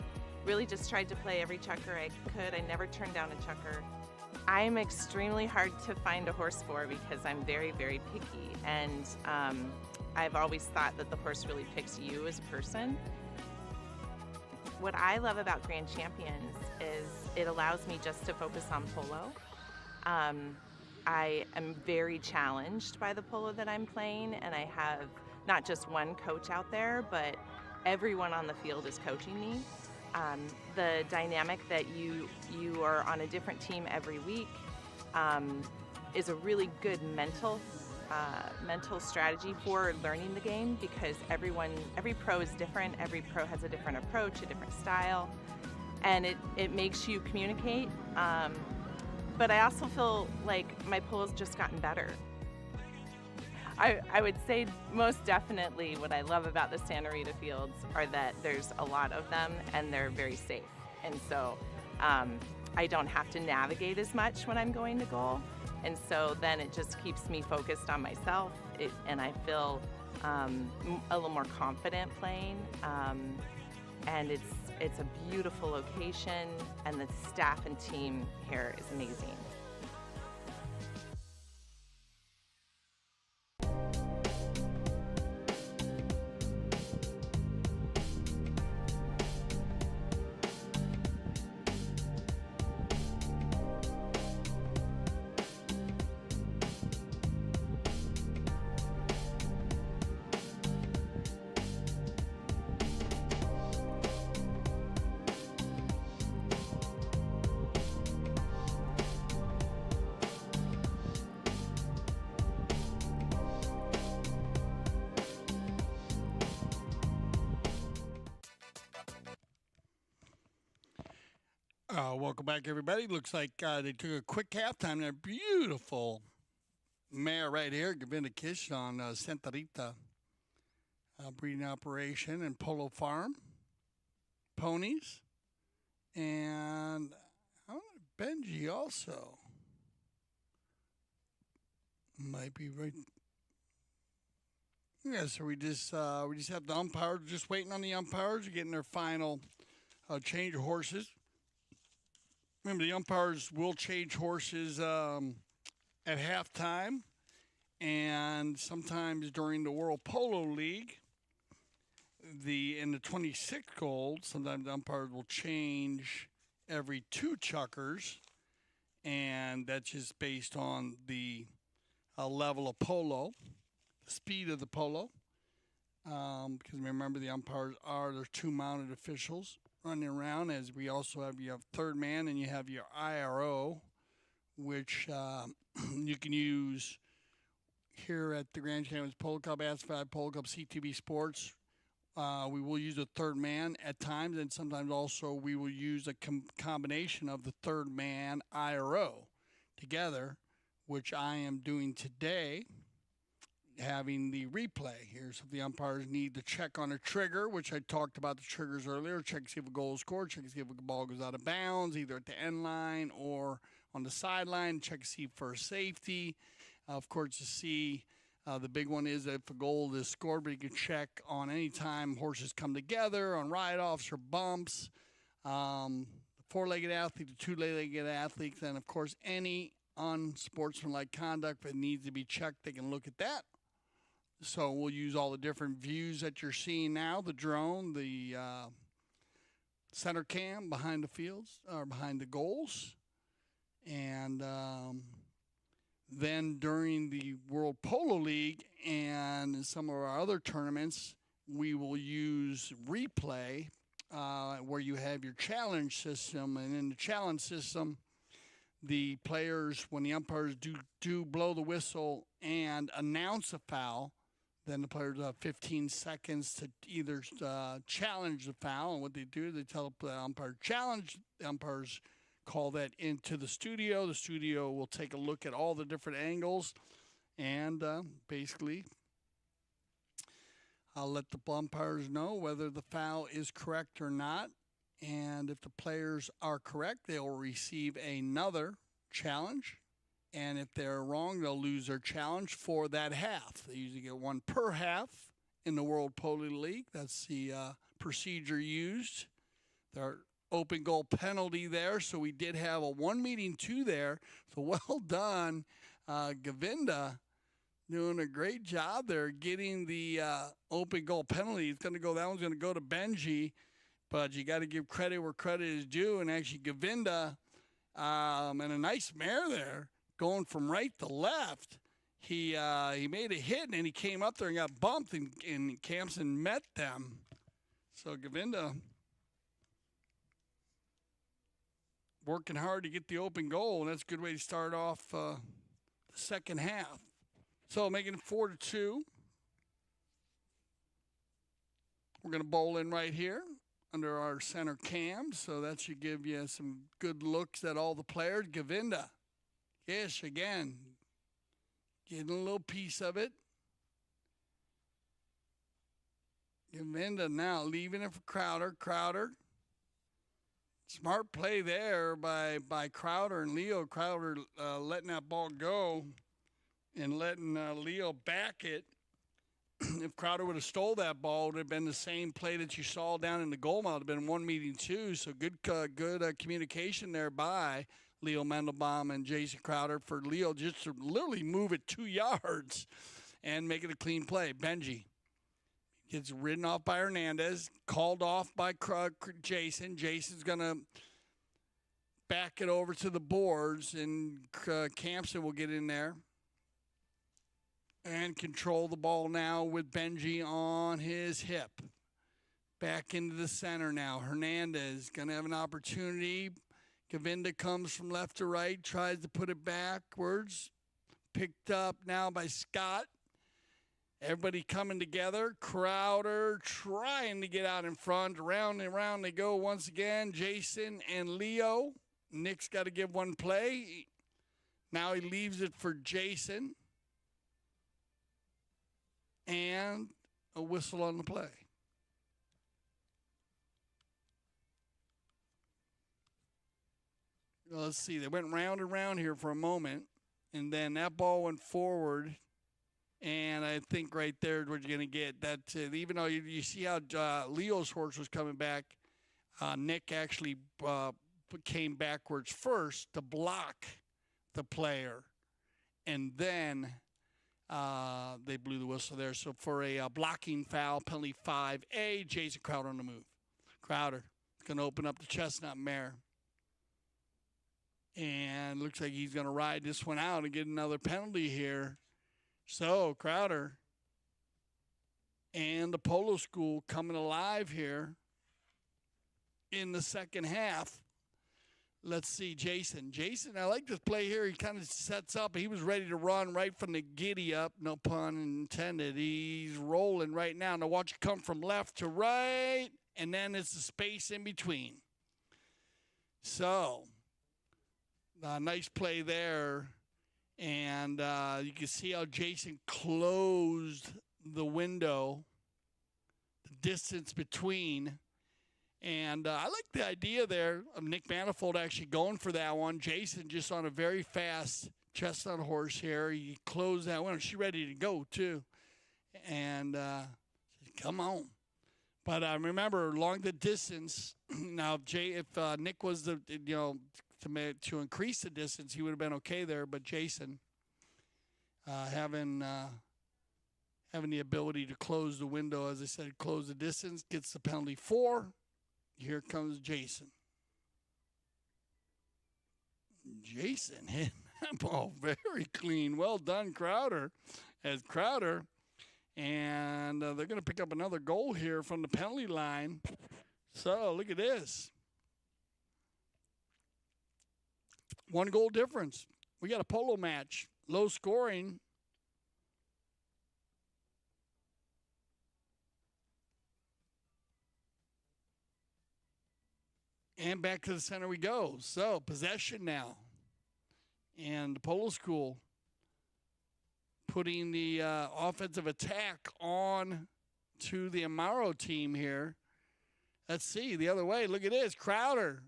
really just tried to play every chukker I could. I never turned down a chukker. I'm extremely hard to find a horse for because I'm very, very picky. And I've always thought that the horse really picks you as a person. What I love about Grand Champions is it allows me just to focus on polo. I am very challenged by the polo that I'm playing, and I have not just one coach out there, but everyone on the field is coaching me. The dynamic that you are on a different team every week is a really good mental strategy for learning the game, because every pro is different. Every pro has a different approach, a different style, and it makes you communicate. But I also feel like my polo's just gotten better. I would say most definitely what I love about the Santa Rita fields are that there's a lot of them and they're very safe. And so I don't have to navigate as much when I'm going to goal. And so then it just keeps me focused on myself, and I feel a little more confident playing. and it's a beautiful location, and the staff and team here is amazing. Welcome back, everybody. Looks like they took a quick halftime there. Beautiful mare right here, Govinda Kish on Santa Rita breeding operation and Polo Farm ponies. And Benji also might be right. Yeah, so we just have the umpires, just waiting on the umpires, getting their final change of horses. Remember, the umpires will change horses at halftime, and sometimes during the World Polo League, in the 26th gold, sometimes the umpires will change every 2 chukkers, and that's just based on the level of polo, the speed of the polo. Because remember, the umpires there's 2 mounted officials running around, as we also have, you have third man and you have your IRO, which you can use here at the Grand Canyons Polo Club, Aspen Polo Club, CTV Sports. We will use a third man at times, and sometimes also we will use a combination of the third man IRO together, which I am doing today, having the replay here. So if the umpires need to check on a trigger, which I talked about the triggers earlier, check to see if a goal is scored, check to see if a ball goes out of bounds, either at the end line or on the sideline, check to see for safety. Of course, to see the big one is if a goal is scored, but you can check on any time horses come together, on ride-offs or bumps, the 4-legged athlete, the 2-legged athletes, and of course any unsportsmanlike conduct that needs to be checked, they can look at that. So we'll use all the different views that you're seeing now, the drone, the center cam behind the fields, or behind the goals. And then during the World Polo League and some of our other tournaments, we will use replay where you have your challenge system. And in the challenge system, the players, when the umpires do blow the whistle and announce a foul, then the players have 15 seconds to either challenge the foul. And what they do, they tell the umpire challenge. The umpires call that into the studio. The studio will take a look at all the different angles and basically I'll let the umpires know whether the foul is correct or not. And if the players are correct, they'll receive another challenge. And if they're wrong, they'll lose their challenge for that half. They usually get 1 per half in the World Polo League. That's the procedure used. Their open goal penalty there. So we did have a 1-2 there. So well done, Govinda, doing a great job there, getting the open goal penalty. That one's going to go to Benji, but you got to give credit where credit is due. And actually, Govinda, and a nice mare there, going from right to left. He made a hit, and then he came up there and got bumped, and Campson met them. So Govinda working hard to get the open goal, and that's a good way to start off the second half. So making it 4-2. We're going to bowl in right here under our center cam, so that should give you some good looks at all the players. Govinda, Ish again, getting a little piece of it. Govinda now leaving it for Crowder. Crowder, smart play there by Crowder and Leo. Crowder letting that ball go and letting Leo back it. if Crowder would have stole that ball, it would have been the same play that you saw down in the goal mouth. It would have been 1-2. So good communication there by Leo Mendelbaum and Jason Crowder for Leo just to literally move it 2 yards and make it a clean play. Benji gets ridden off by Hernandez, called off by Jason. Jason's going to back it over to the boards, and Campson will get in there and control the ball now with Benji on his hip. Back into the center now. Hernandez going to have an opportunity. Govinda comes from left to right, tries to put it backwards. Picked up now by Scott. Everybody coming together. Crowder trying to get out in front. Around and around they go once again. Jason and Leo. Nick's got to give one play. Now he leaves it for Jason. And a whistle on the play. Let's see. They went round and round here for a moment. And then that ball went forward. And I think right there is what you're going to get. That even though you see how Leo's horse was coming back, Nick actually came backwards first to block the player. And then they blew the whistle there. So for a blocking foul, penalty 5A, Jason Crowder on the move. Crowder is going to open up the Chestnut Mare. And looks like he's going to ride this one out and get another penalty here. So Crowder and the Polo School coming alive here in the second half. Let's see, Jason. Jason, I like this play here. He kind of sets up. He was ready to run right from the giddy up. No pun intended. He's rolling right now. Now watch it come from left to right, and then it's the space in between. So, nice play there. And you can see how Jason closed the window, the distance between. And I like the idea there of Nick Manifold actually going for that one. Jason just on a very fast chestnut horse here. He closed that window. She's ready to go, too. And come on. But I remember along the distance, now if Nick was to increase the distance, he would have been okay there. But Jason having the ability to close the window, as I said, close the distance, gets the penalty 4. Here comes Jason. Jason hit that ball very clean. Well done, Crowder. And they're going to pick up another goal here from the penalty line. So look at this. 1 goal difference. We got a polo match. Low scoring. And back to the center we go. So, possession now. And the Polo School putting the offensive attack on to the Amaro team here. Let's see, the other way. Look at this. Crowder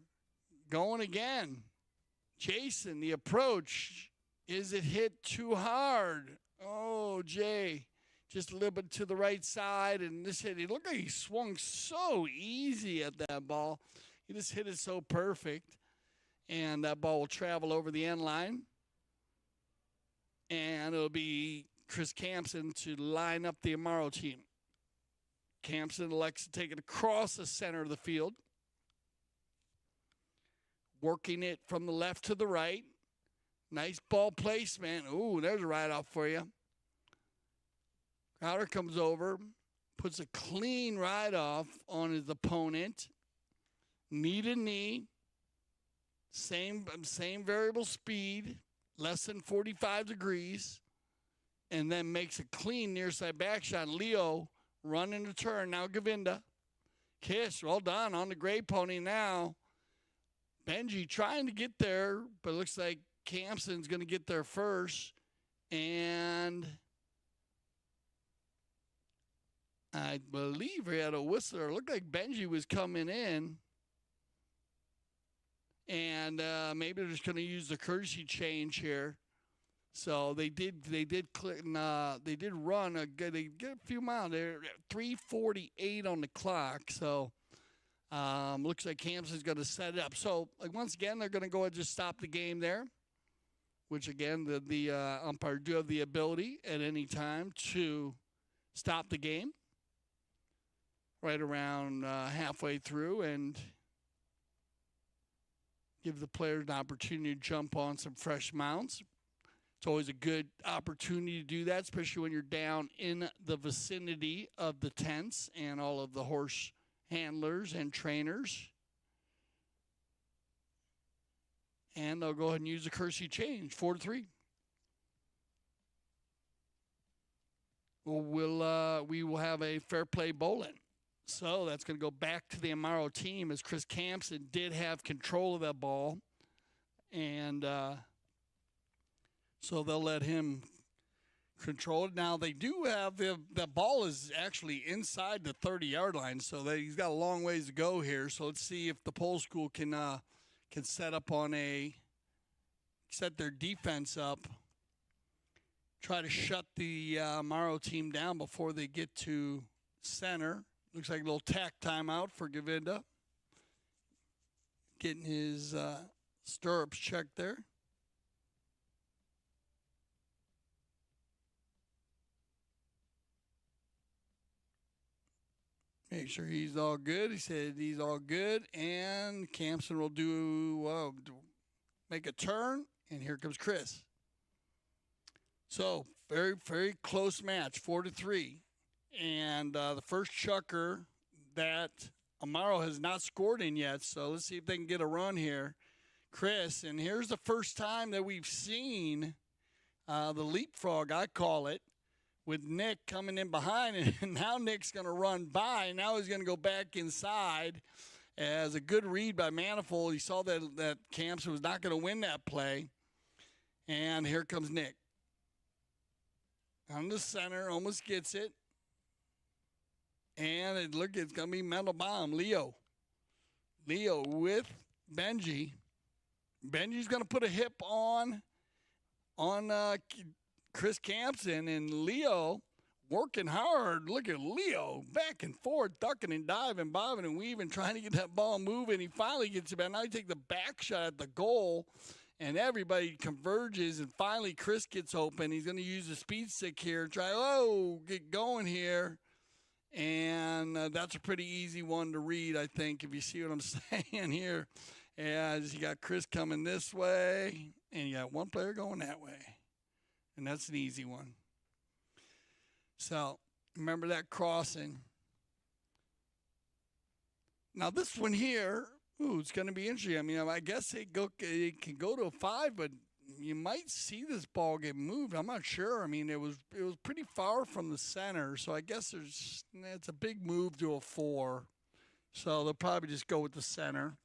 going again. Jason, the approach. Is it hit too hard? Oh, Jay. Just a little bit to the right side. And this hit, it looked like he swung so easy at that ball. He just hit it so perfect. And that ball will travel over the end line. And it'll be Chris Campson to line up the Amaro team. Campson elects to take it across the center of the field. Working it from the left to the right. Nice ball placement. Ooh, there's a ride-off for you. Crowder comes over, puts a clean ride-off on his opponent. Knee to knee, same variable speed, less than 45 degrees, and then makes a clean near side back shot. Leo running the turn. Now Govinda. Kiss, well done on the gray pony now. Benji trying to get there, but it looks like Campson's going to get there first. And I believe he had a whistler. It looked like Benji was coming in. And maybe they're just going to use the courtesy change here. So they did run a good, they get a few miles. They're at 3:48 on the clock. So looks like Campson's going to set it up. So like once again, they're going to go ahead and just stop the game there. Which again, the umpire do have the ability at any time to stop the game. Right around halfway through and give the players an opportunity to jump on some fresh mounts. It's always a good opportunity to do that, especially when you're down in the vicinity of the tents and all of the horse handlers and trainers. And they'll go ahead and use the courtesy change, 4-3. We will have a fair play bowling. So that's going to go back to the Amaro team as Chris Campson did have control of that ball. And so they'll let him control it. Now, they do have the ball is actually inside the 30-yard line, so he's got a long ways to go here. So let's see if the Pole School can set their defense up, try to shut the Amaro team down before they get to center. Looks like a little tack timeout for Govinda. Getting his stirrups checked there. Make sure he's all good. He said he's all good. And Campson will make a turn. And here comes Chris. So, very, very close match, 4-3. And the first chucker that Amaro has not scored in yet. So let's see if they can get a run here. Chris, and here's the first time that we've seen the leapfrog, I call it, with Nick coming in behind. And now Nick's going to run by. Now he's going to go back inside as a good read by Manifold. He saw that Campson was not going to win that play. And here comes Nick. On the center, almost gets it. And it's going to be mental bomb. Leo with Benji. Benji's going to put a hip on Chris Campson, and Leo working hard. Look at Leo back and forth, ducking and diving, bobbing and weaving, trying to get that ball moving. He finally gets it back. Now he takes the back shot at the goal, and everybody converges, and finally Chris gets open. He's going to use the speed stick here, get going here. And that's a pretty easy one to read, I think, if you see what I'm saying here. As you got Chris coming this way, and you got one player going that way. And that's an easy one. So, remember that crossing. Now, this one here, it's going to be interesting. I mean, I guess it can go to a 5, but you might see this ball get moved. I'm not sure. I mean, it was pretty far from the center, so I guess it's a big move to a 4. So they'll probably just go with the center.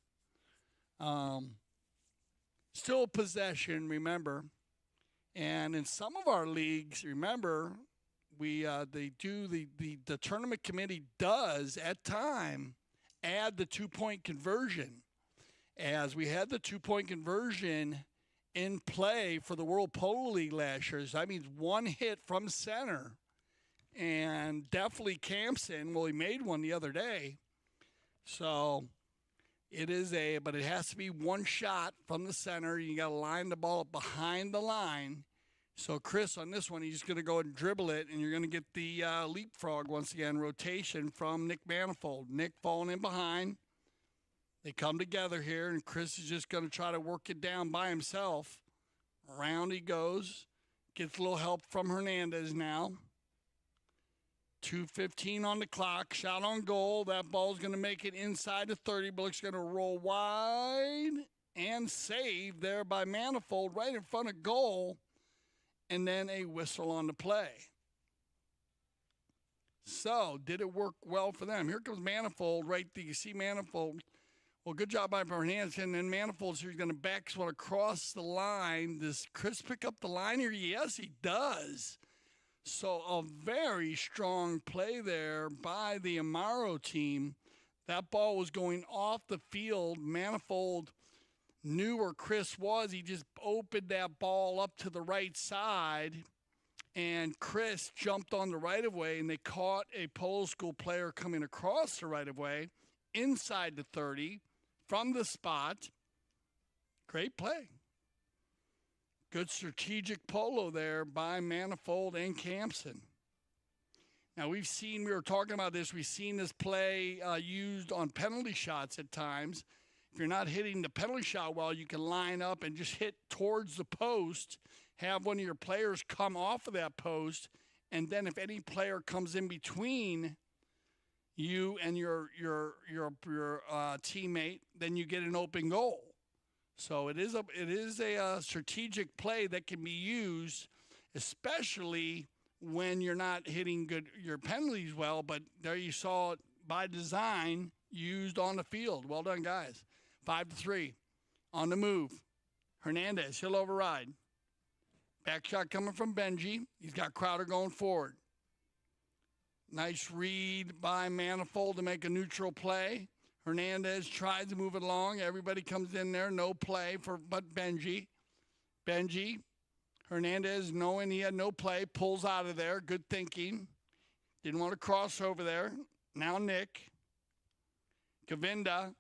Still possession, remember. And in some of our leagues, remember, the tournament committee does at time add the 2-point conversion. As we had the 2-point conversion in play for the World Polo League last year. So that means one hit from center. And definitely Campson, he made one the other day. So it has to be one shot from the center. You got to line the ball up behind the line. So Chris, on this one, he's going to go and dribble it, and you're going to get the leapfrog once again, rotation from Nick Manifold. Nick falling in behind. They come together here, and Chris is just going to try to work it down by himself. Around he goes. Gets a little help from Hernandez now. 2:15 on the clock. Shot on goal. That ball's going to make it inside the 30, but it's going to roll wide and saved there by Manifold right in front of goal. And then a whistle on the play. So, did it work well for them? Here comes Manifold right there. You see Manifold. Well, good job by Hernandez. And then Manifold, so he's going to back one across the line. Does Chris pick up the line here? Yes, he does. So, a very strong play there by the Amaro team. That ball was going off the field. Manifold knew where Chris was. He just opened that ball up to the right side, and Chris jumped on the right of way, and they caught a Polo School player coming across the right of way inside the 30 from the spot. Great play. Good strategic polo there by Manifold and Campson. Now, we were talking about this, we've seen this play used on penalty shots at times. If you're not hitting the penalty shot well, you can line up and just hit towards the post, have one of your players come off of that post, and then if any player comes in between you and your teammate, then you get an open goal. So it is a strategic play that can be used, especially when you're not hitting your penalties well. But there you saw it by design used on the field. Well done, guys. 5-3 on the move. Hernandez, he'll override. Back shot coming from Benji. He's got Crowder going forward. Nice read by Manifold to make a neutral play. Hernandez tries to move it along. Everybody comes in there. No play but Benji. Hernandez, knowing he had no play, pulls out of there. Good thinking. Didn't want to cross over there. Now Nick. Govinda.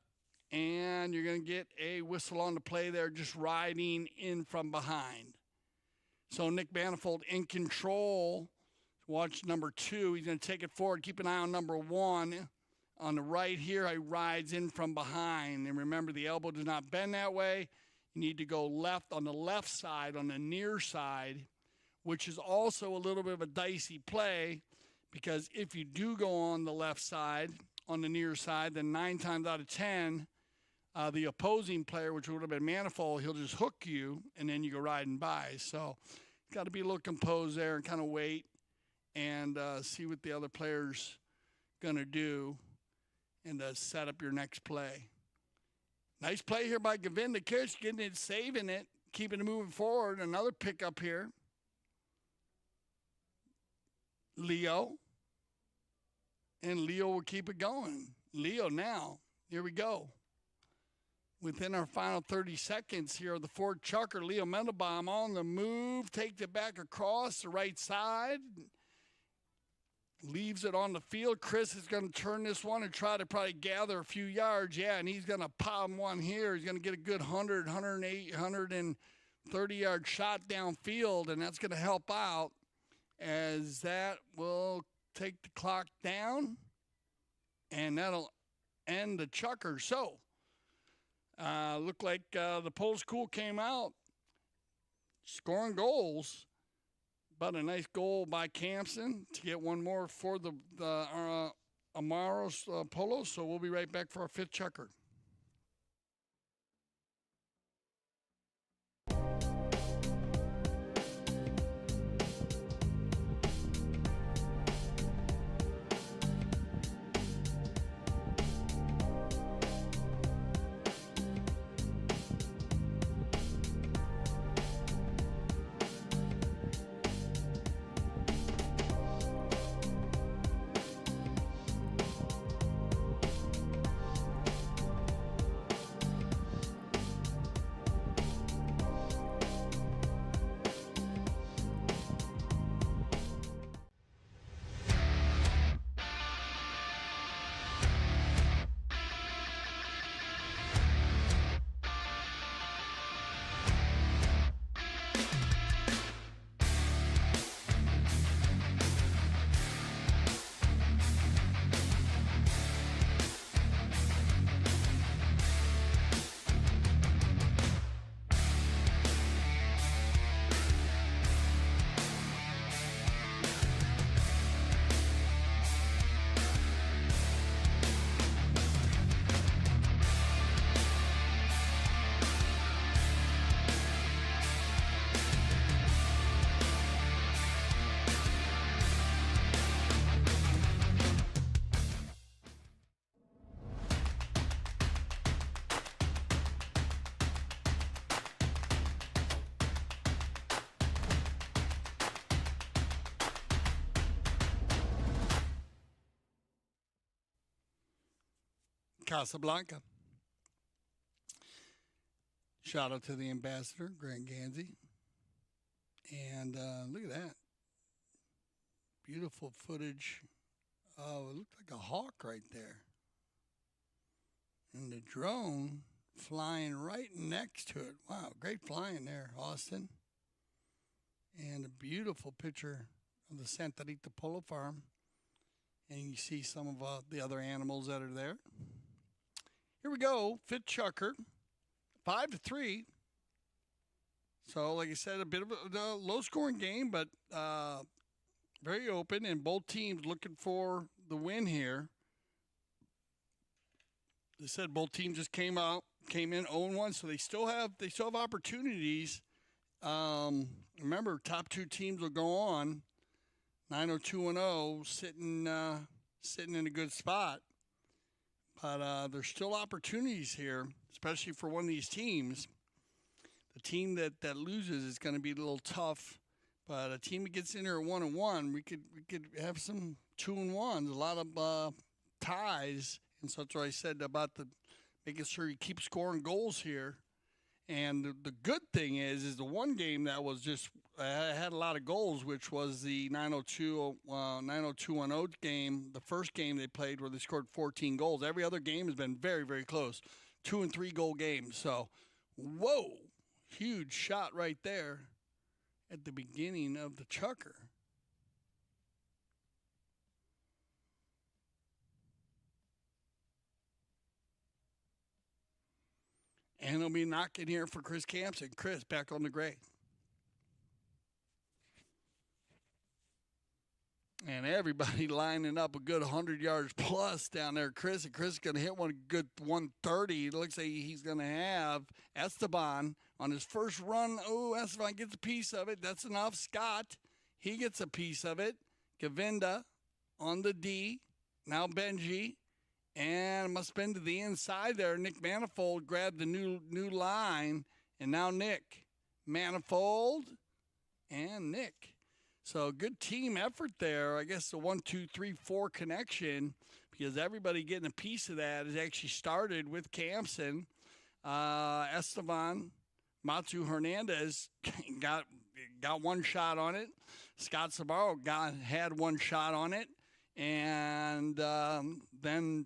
And you're going to get a whistle on the play there, just riding in from behind. So Nick Manifold in control. Watch number 2. He's going to take it forward. Keep an eye on number 1. On the right here, he rides in from behind. And remember, the elbow does not bend that way. You need to go left on the left side, on the near side, which is also a little bit of a dicey play, because if you do go on the left side, on the near side, then 9 times out of 10, the opposing player, which would have been Manifold, he'll just hook you, and then you go riding by. So got to be a little composed there and kind of wait and see what the other player's going to do and set up your next play. Nice play here by Govinda. Kish getting it, saving it, keeping it moving forward. Another pickup here. Leo. And Leo will keep it going. Leo now. Here we go. Within our final 30 seconds here, the Ford Chucker, Leo Mendelbaum on the move. Takes it back across the right side. Leaves it on the field. Chris is going to turn this one and try to probably gather a few yards. Yeah, and he's going to pop one here. He's going to get a good 100, 108, 130-yard shot downfield, and that's going to help out, as that will take the clock down, and that'll end the Chucker. So, looked like the Polo School came out scoring goals. But a nice goal by Campson to get one more for the Amaro Polo. So we'll be right back for our 5th Chucker. Casablanca. Shout out to the ambassador, Grant Gansey. And look at that. Beautiful footage. Oh, it looked like a hawk right there. And the drone flying right next to it. Wow, great flying there, Austin. And a beautiful picture of the Santa Rita Polo Farm. And you see some of the other animals that are there. Here we go, fifth chukker, 5-3. So, like I said, a bit of a low-scoring game, but very open, and both teams looking for the win here. They said both teams just came in 0-1, so they still have opportunities. Remember, top two teams will go on 9-2-0, sitting in a good spot. But there's still opportunities here, especially for one of these teams. The team that loses is going to be a little tough, but a team that gets in there at 1-1, we could have some 2-1s, a lot of ties, and so that's what I said about making sure you keep scoring goals here. And the good thing is the one game that was just had a lot of goals, which was the 902-10 game, the first game they played where they scored 14 goals. Every other game has been very, very close, 2 and 3 goal games. So, whoa, huge shot right there at the beginning of the chukker. And it'll be knocking here for Chris Campson. Chris, back on the gray. And everybody lining up a good 100 yards plus down there. Chris is going to hit one good 130. It looks like he's going to have Esteban on his first run. Oh, Esteban gets a piece of it. That's enough. Scott, he gets a piece of it. Govinda on the D. Now Benji. And must have been to the inside there. Nick Manifold grabbed the new line. And now Nick. Manifold and Nick. So good team effort there. I guess the 1, 2, 3, 4 connection, because everybody getting a piece of that has actually started with Campson. Esteban, Matsu Hernandez got one shot on it. Scott Sabaro had one shot on it. And then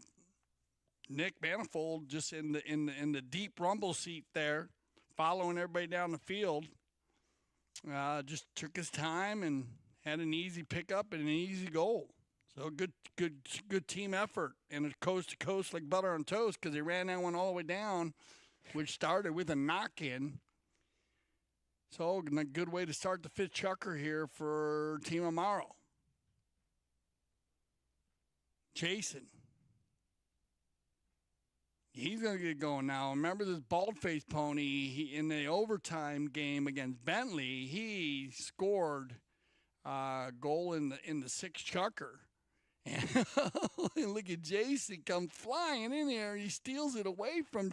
Nick Manifold just in the deep rumble seat there, following everybody down the field. Just took his time and had an easy pickup and an easy goal. So good team effort, and it's coast to coast like butter on toast, because they ran that one all the way down, which started with a knock-in. So a good way to start the fifth chukker here for Team Amaro. Jason. He's going to get going now. Remember this bald-faced pony in the overtime game against Bentley. He scored a goal in the sixth chukker. And look at Jason come flying in there. He steals it away from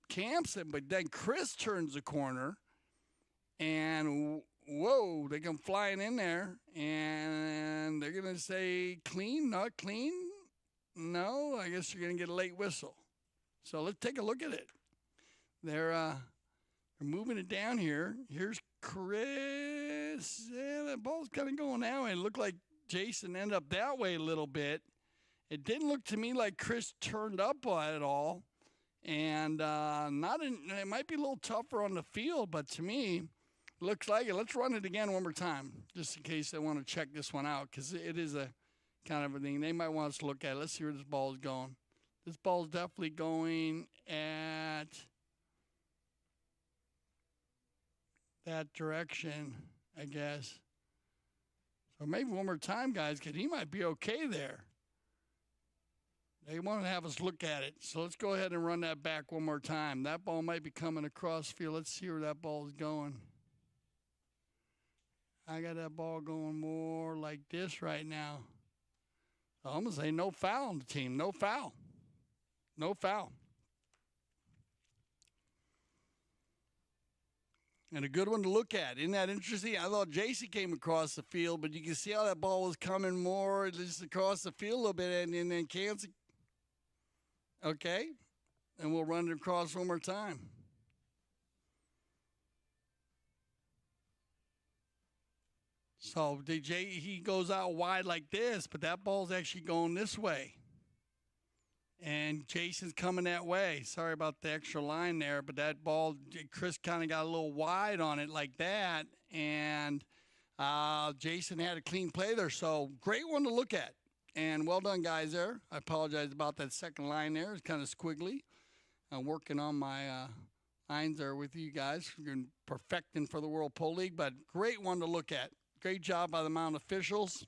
Campson. But then Chris turns the corner. And, whoa, they come flying in there. And they're going to say clean, not clean. No, I guess you're going to get a late whistle. So let's take a look at it. They're moving it down here. Here's Chris. Yeah, that ball's kind of going that way. It looked like Jason ended up that way a little bit. It didn't look to me like Chris turned up at all. And it might be a little tougher on the field, but to me, looks like it. Let's run it again one more time, just in case they want to check this one out, because it is a kind of a thing. They might want us to look at it. Let's see where this ball is going. This ball is definitely going at that direction, I guess. So maybe one more time, guys, because he might be okay there. They want to have us look at it. So let's go ahead and run that back one more time. That ball might be coming across field. Let's see where that ball is going. I got that ball going more like this right now. I'm going to say no foul on the team. No foul. No foul. And a good one to look at. Isn't that interesting? I thought JC came across the field, but you can see how that ball was coming more just across the field a little bit, and then Kansas. Okay. And we'll run it across one more time. So DJ, he goes out wide like this, but that ball's actually going this way. And Jason's coming that way. Sorry about the extra line there, but that ball, Chris kind of got a little wide on it like that. And Jason had a clean play there. So great one to look at. And well done, guys, there. I apologize about that second line there. It's kind of squiggly. I'm working on my lines there with you guys. We're perfecting for the World Pole League, but great one to look at. Great job by the Mount officials.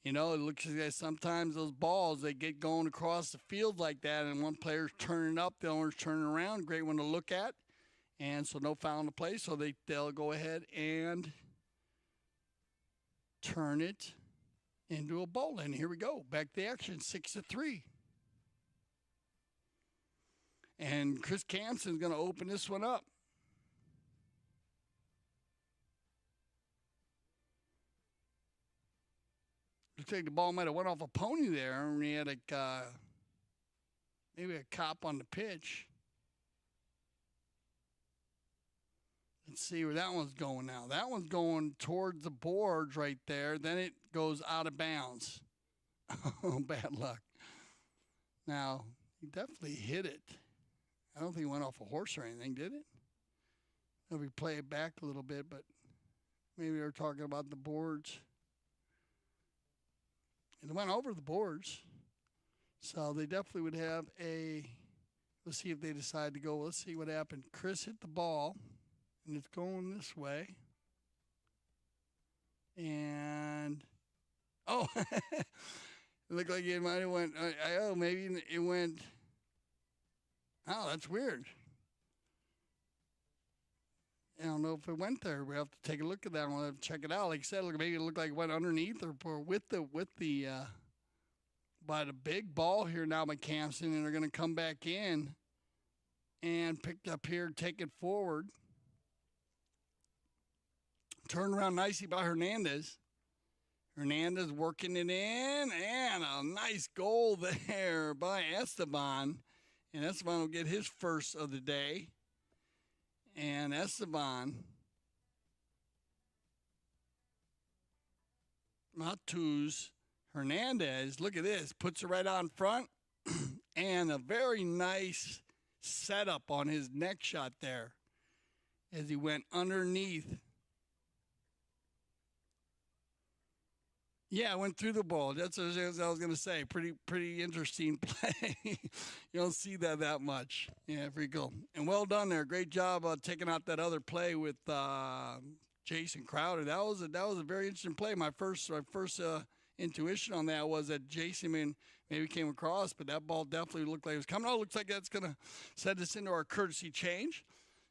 You know, it looks like sometimes those balls, they get going across the field like that, and one player's turning up, the other's turning around. Great one to look at. And so no foul in the play, so they'll go ahead and turn it into a bowl. And here we go. Back to action, 6-3. And Chris Campson's going to open this one up. Looks like the ball might have went off a pony there, and he had maybe a cop on the pitch. Let's see where that one's going now. That one's going towards the boards right there. Then it goes out of bounds. Oh, bad luck. Now, he definitely hit it. I don't think it went off a horse or anything, did it? If we play it back a little bit, but maybe they're talking about the boards. It went over the boards. So they definitely would have let's see if they decide to go. Let's see what happened. Chris hit the ball, and it's going this way. And, oh, it looked like it might have went, maybe it went, oh, that's weird. I don't know if it went there. We have to take a look at that one. We'll have to check it out. Like I said, maybe it looked like it went underneath or with the by the big ball here now by Campson, and they're going to come back in and pick up here, take it forward. Turned around nicely by Hernandez. Hernandez working it in, and a nice goal there by Esteban. And Esteban will get his first of the day. And Esteban Matus Hernandez, look at this, puts it right on front. And a very nice setup on his neck shot there as he went underneath. Yeah, I went through the ball. That's what I was going to say. Pretty interesting play. You don't see that much. Yeah, pretty cool. And well done there. Great job taking out that other play with Jason Crowder. That was a very interesting play. My first intuition on that was that Jason maybe came across, but that ball definitely looked like it was coming out. Looks like that's going to set us into our courtesy change.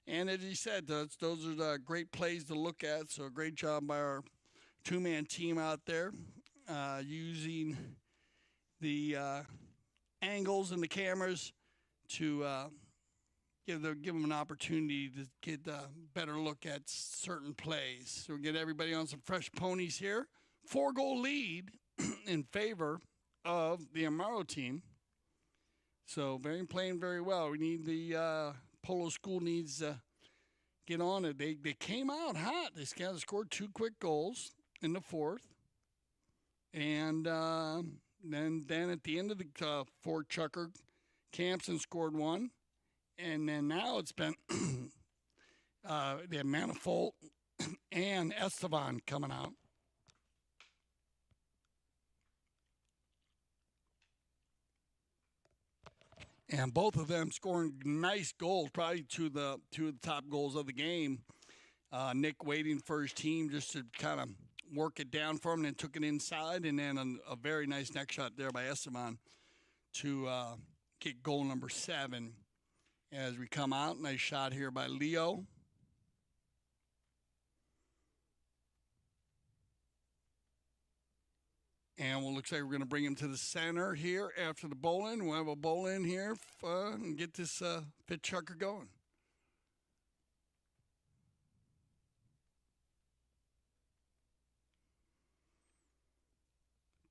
And as he said, those are the great plays to look at. So great job by our two-man team out there using the angles and the cameras to give them an opportunity to get a better look at certain plays. So we get everybody on some fresh ponies here. 4-goal lead in favor of the Amaro team. So playing very well. We need the Polo School needs to get on it. They came out hot. They scored 2 quick goals in the fourth. And then at the end of the fourth chukker, Campson scored 1. And then now it's been the Manifold and Esteban coming out. And both of them scoring nice goals, probably two of the top goals of the game. Nick waiting for his team just to kind of work it down for him, and then took it inside, and then a very nice neck shot there by Esteban to get goal number 7 as we come out. Nice shot here by Leo. And it looks like we're going to bring him to the center here after the bowl-in. We'll have a bowl-in here and get this fit chucker going.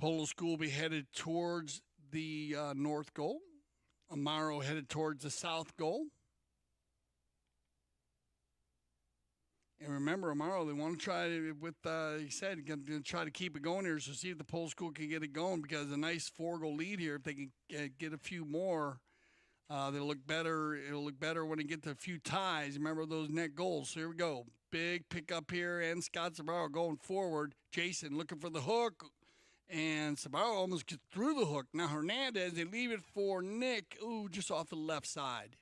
Polo School will be headed towards the north goal. Amaro headed towards the south goal. And remember, Amaro, they want to try to, he said, going to try to keep it going here, so see if the Pole School can get it going, because a nice 4-goal lead here, if they can get a few more, they'll look better. It'll look better when they get to a few ties. Remember those net goals. So here we go. Big pickup here, and Scott Sabaro going forward. Jason looking for the hook, and Sabaro almost gets through the hook. Now Hernandez, they leave it for Nick, just off the left side.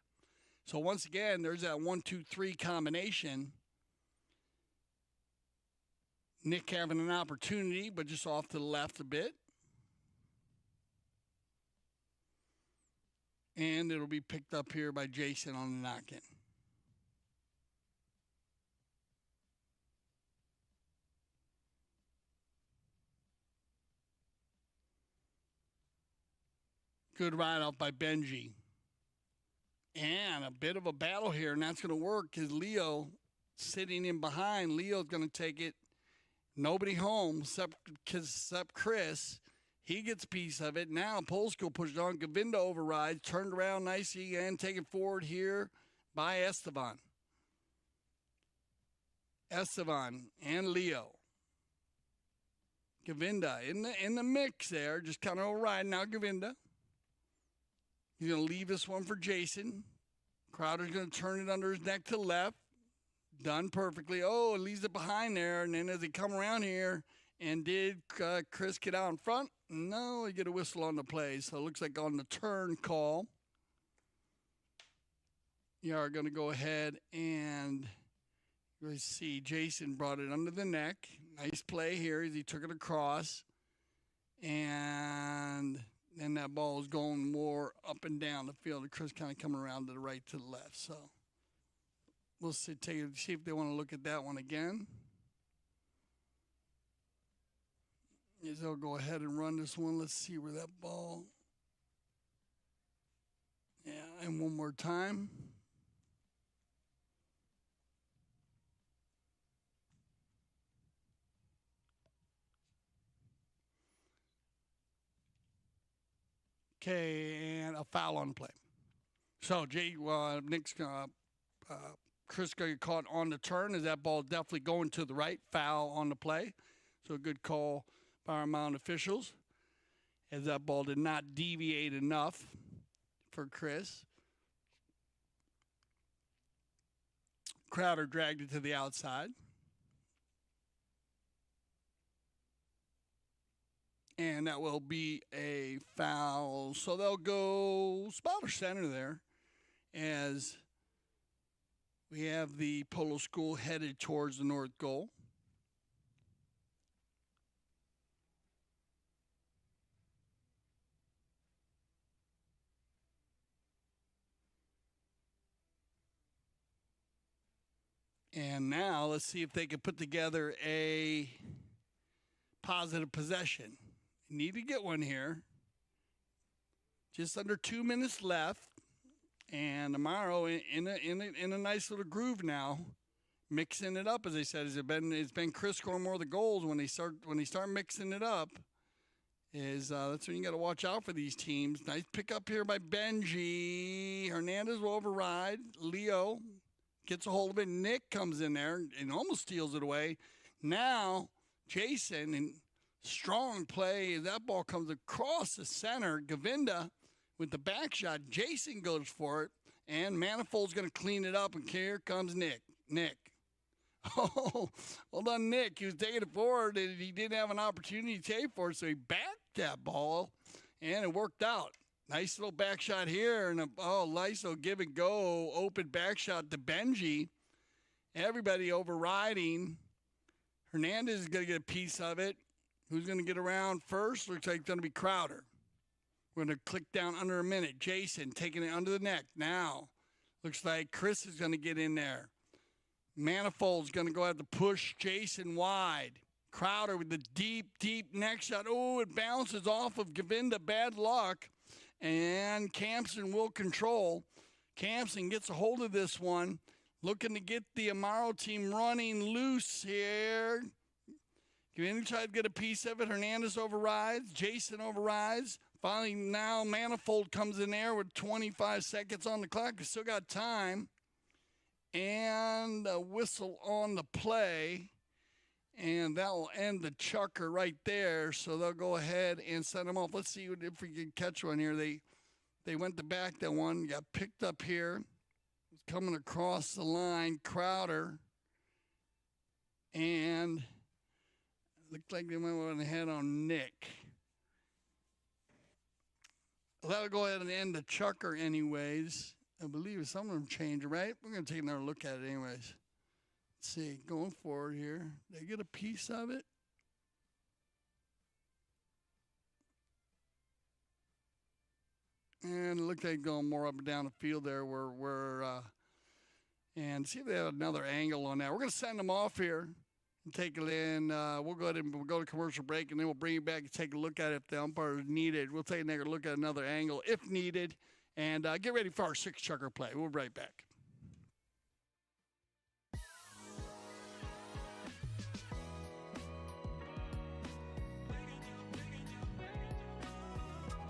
So once again, there's that 1-2-3 combination. Nick having an opportunity, but just off to the left a bit. And it'll be picked up here by Jason on the knock-in. Good ride out by Benji. And a bit of a battle here, and that's going to work because Leo sitting in behind. Leo's going to take it. Nobody home except Chris. He gets a piece of it. Now Polsko pushes on. Govinda overrides. Turned around nicely and taken forward here by Esteban. Esteban and Leo. Govinda in the mix there. Just kind of overriding now Govinda. He's going to leave this one for Jason. Crowder's going to turn it under his neck to the left. Done perfectly. Oh, it leaves it behind there. And then as they come around here, and did Chris get out in front? No, he get a whistle on the play. So it looks like on the turn call, you are going to go ahead and let's see. Jason brought it under the neck. Nice play here as he took it across. And then that ball is going more up and down the field. And Chris kind of coming around to the right, to the left. So we'll see if they want to look at that one again. Yes, they'll go ahead and run this one. Let's see where that ball. Yeah, and one more time. Okay, and a foul on the play. So Nick's Chris going to get caught on the turn as that ball definitely going to the right. Foul on the play. So a good call by our mound officials, as that ball did not deviate enough for Chris. Crowder dragged it to the outside. And that will be a foul. So they'll go spotter center there, as we have the Polo School headed towards the north goal. And now let's see if they can put together a positive possession. Need to get one here. Just under 2 minutes left, and Amaro in a nice little groove now, mixing it up, as they said. It's been Chris scoring more of the goals when they start mixing it up. That's when you got to watch out for these teams. Nice pick up here by Benji. Hernandez will override. Leo gets a hold of it. Nick comes in there and almost steals it away. Now Jason, and strong play. That ball comes across the center. Govinda with the back shot. Jason goes for it, and Manifold's going to clean it up, and here comes Nick. Oh, well done, Nick. He was taking it forward, and he didn't have an opportunity to take for it, so he backed that ball, and it worked out. Nice little back shot here, and nice little give and go, open back shot to Benji. Everybody overriding. Hernandez is going to get a piece of it. Who's going to get around first? Looks like it's going to be Crowder. We're going to click down under a minute. Jason taking it under the neck. Now, looks like Chris is going to get in there. Manifold's going to go ahead to push Jason wide. Crowder with the deep neck shot. Oh, it bounces off of Govinda. Bad luck. And Campson will control. Campson gets a hold of this one. Looking to get the Amaro team running loose here. Gavinda tried to get a piece of it. Hernandez overrides. Jason overrides. Finally, now Manifold comes in there with 25 seconds on the clock. We still got time. And a whistle on the play. And that will end the chukker right there. So they'll go ahead and send them off. Let's see if we can catch one here. They went to back that one. Got picked up here. Coming across the line, Crowder. And looked like they went ahead on Nick. Well, that'll go ahead and end the chukker anyways. I believe some of them changed, right? We're going to take another look at it anyways. Let's see, going forward here. Did they get a piece of it? And it looked like going more up and down the field there and see if they have another angle on that. We're going to send them off here and take it in. We'll go ahead and we'll go to commercial break, and then we'll bring you back and take a look at it if the umpire is needed. We'll take a look at another angle if needed, and get ready for our 6 chukker play. We'll be right back.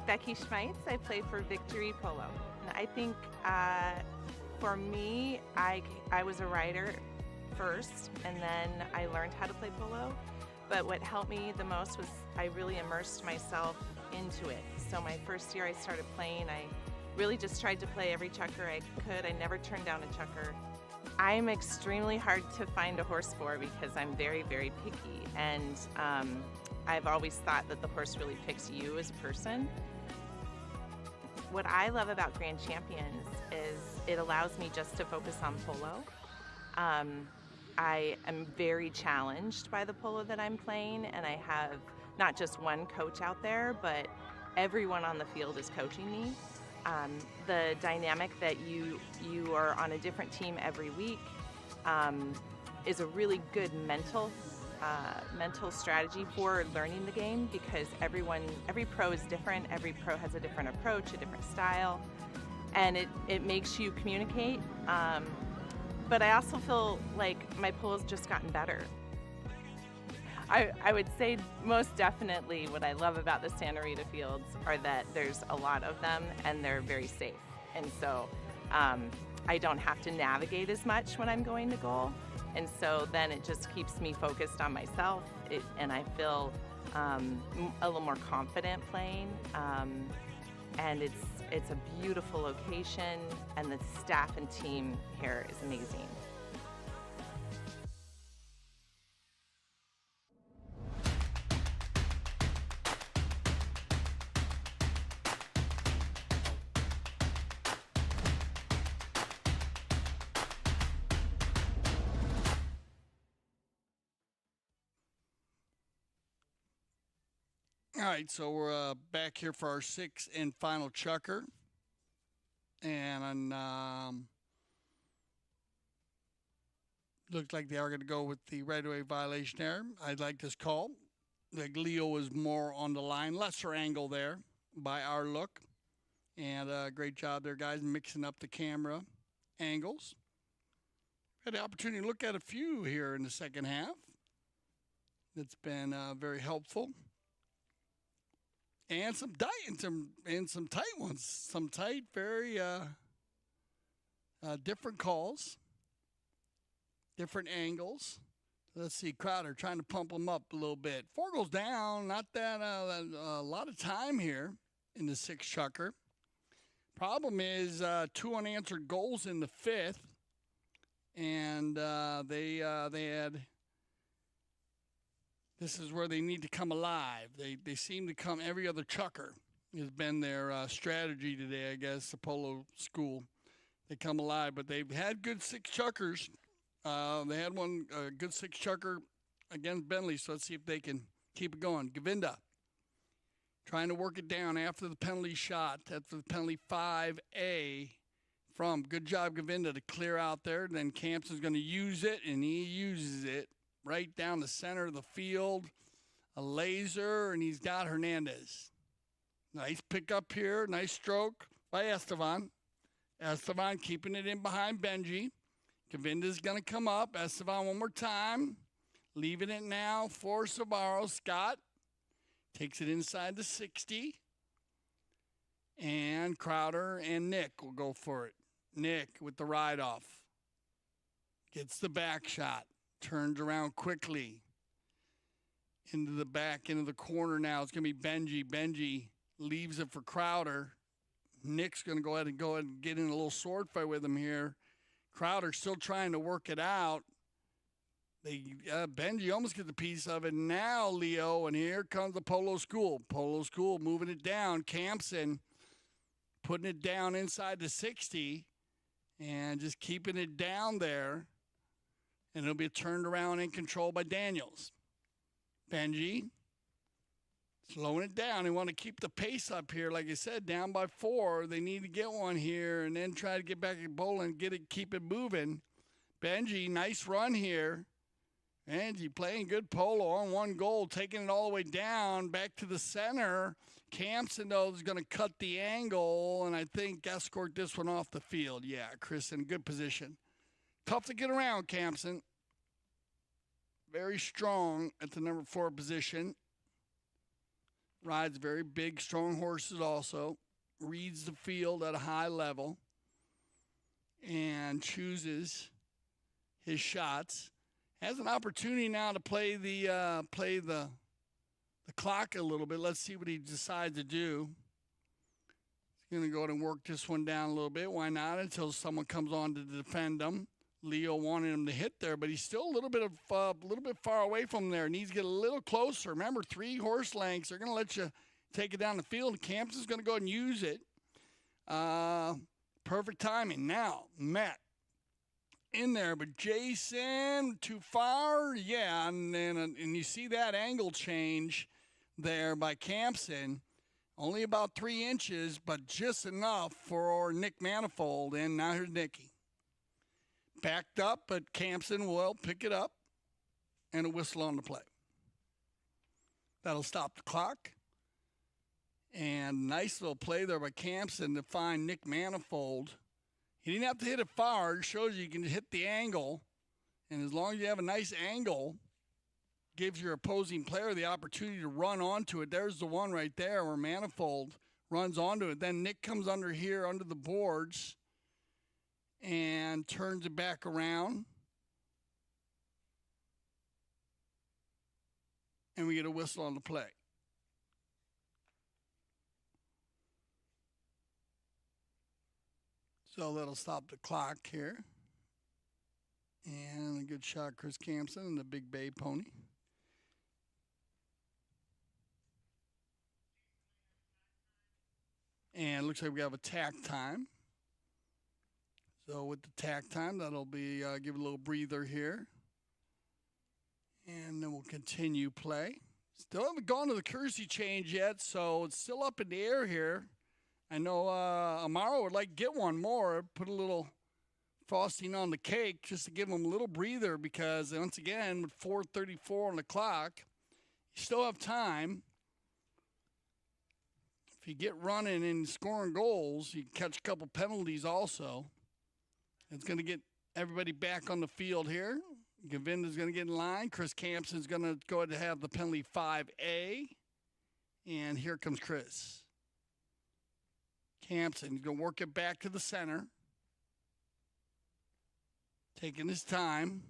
Becky Schmeitz. I play for Victory Polo. And I think for me, I was a rider first, and then I learned how to play polo. But what helped me the most was I really immersed myself into it. So my first year I started playing, I really just tried to play every chukker I could. I never turned down a chukker. I'm extremely hard to find a horse for because I'm very, very picky. And I've always thought that the horse really picks you as a person. What I love about Grand Champions is it allows me just to focus on polo. I am very challenged by the polo that I'm playing, and I have not just one coach out there, but everyone on the field is coaching me. The dynamic that you are on a different team every week is a really good mental strategy for learning the game, because every pro is different. Every pro has a different approach, a different style, and it makes you communicate. But I also feel like my polo's just gotten better. I would say most definitely what I love about the Santa Rita fields are that there's a lot of them and they're very safe. And so I don't have to navigate as much when I'm going to goal. And so then it just keeps me focused on myself, and I feel a little more confident playing. And it's a beautiful location, and the staff and team here is amazing. All right, so we're back here for our 6th and final chukker. And looked like they are going to go with the right-of-way violation there. I like this call. Like Leo is more on the line, lesser angle there by our look. And great job there, guys, mixing up the camera angles. Had the opportunity to look at a few here in the second half. That's been very helpful. And some tight ones. Some tight, very different calls, different angles. Let's see, Crowder trying to pump them up a little bit. 4 goes down. Not that a lot of time here in the 6th chukker. Problem is 2 unanswered goals in the 5th, and they had. This is where they need to come alive. They seem to come every other chukker has been their strategy today, I guess, the polo school. They come alive, but they've had good 6 chukkers. They had one good 6 chukker against Bentley, so let's see if they can keep it going. Gavinda trying to work it down after the penalty shot, after the penalty 5A from. Good job, Gavinda, to clear out there. Then Campson's going to use it, and he uses it right down the center of the field. A laser, and he's got Hernandez. Nice pickup here. Nice stroke by Estevan. Estevan keeping it in behind Benji. Gavinda's going to come up. Estevan one more time. Leaving it now for Sabaro. Scott takes it inside the 60. And Crowder and Nick will go for it. Nick with the ride off. Gets the back shot. Turns around quickly. Into the back, into the corner now. It's going to be Benji. Benji leaves it for Crowder. Nick's going to go ahead and get in a little sword fight with him here. Crowder still trying to work it out. Benji almost gets a piece of it now, Leo, and here comes the Polo School. Polo School moving it down. Campson putting it down inside the 60 and just keeping it down there. And it'll be turned around and controlled by Daniels. Benji slowing it down. They want to keep the pace up here. Like I said, down by 4. They need to get one here and then try to get back at bowl and keep it moving. Benji, nice run here. Benji playing good polo on 1 goal, taking it all the way down back to the center. Campson, though, is going to cut the angle, and I think escort this one off the field. Yeah, Chris in good position. Tough to get around, Campson. Very strong at the number 4 position. Rides very big, strong horses also. Reads the field at a high level. And chooses his shots. Has an opportunity now to play the clock a little bit. Let's see what he decides to do. He's going to go ahead and work this one down a little bit. Why not? Until someone comes on to defend him. Leo wanted him to hit there, but he's still a little bit far away from there. Needs to get a little closer. Remember, 3 horse lengths. They're going to let you take it down the field. Campson's going to go ahead and use it. Perfect timing. Now, Matt in there, but Jason too far. Yeah, and you see that angle change there by Campson. Only about 3 inches, but just enough for Nick Manifold. And now here's Nicky. Backed up, but Campson will pick it up and a whistle on the play. That'll stop the clock. And nice little play there by Campson to find Nick Manifold. He didn't have to hit it far. It shows you can hit the angle. And as long as you have a nice angle, gives your opposing player the opportunity to run onto it. There's the one right there where Manifold runs onto it. Then Nick comes under here, under the boards, and turns it back around. And we get a whistle on the play. So that'll stop the clock here. And a good shot, Chris Campson and the Big Bay Pony. And it looks like we have a tack time. So with the tack time, that'll be give it a little breather here. And then we'll continue play. Still haven't gone to the courtesy change yet, so it's still up in the air here. I know Amaro would like to get one more, put a little frosting on the cake just to give him a little breather because, once again, with 4:34 on the clock, you still have time. If you get running and scoring goals, you can catch a couple penalties also. It's going to get everybody back on the field here. Govinda's going to get in line. Chris Campson's going to go ahead and have the penalty 5A. And here comes Chris. Campson, he's going to work it back to the center. Taking his time.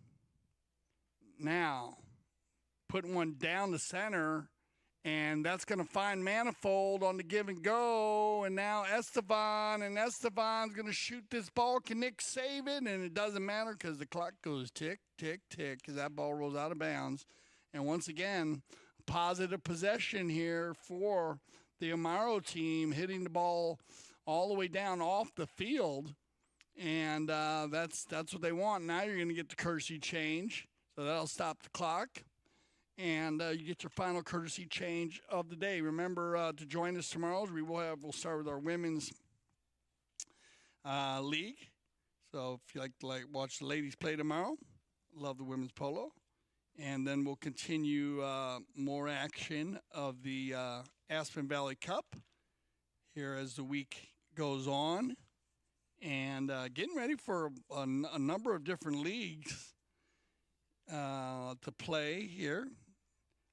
Now, putting one down the center. And that's going to find Manifold on the give and go. And now Esteban. And Esteban's going to shoot this ball. Can Nick save it? And it doesn't matter because the clock goes tick, tick, tick because that ball rolls out of bounds. And once again, positive possession here for the Amaro team, hitting the ball all the way down off the field. And that's what they want. Now you're going to get the courtesy change. So that'll stop the clock. And you get your final courtesy change of the day. Remember to join us tomorrow. We'll start with our women's league. So if you like to watch the ladies play tomorrow, love the women's polo. And then we'll continue more action of the Aspen Valley Cup here as the week goes on. And getting ready for a number of different leagues. to play here.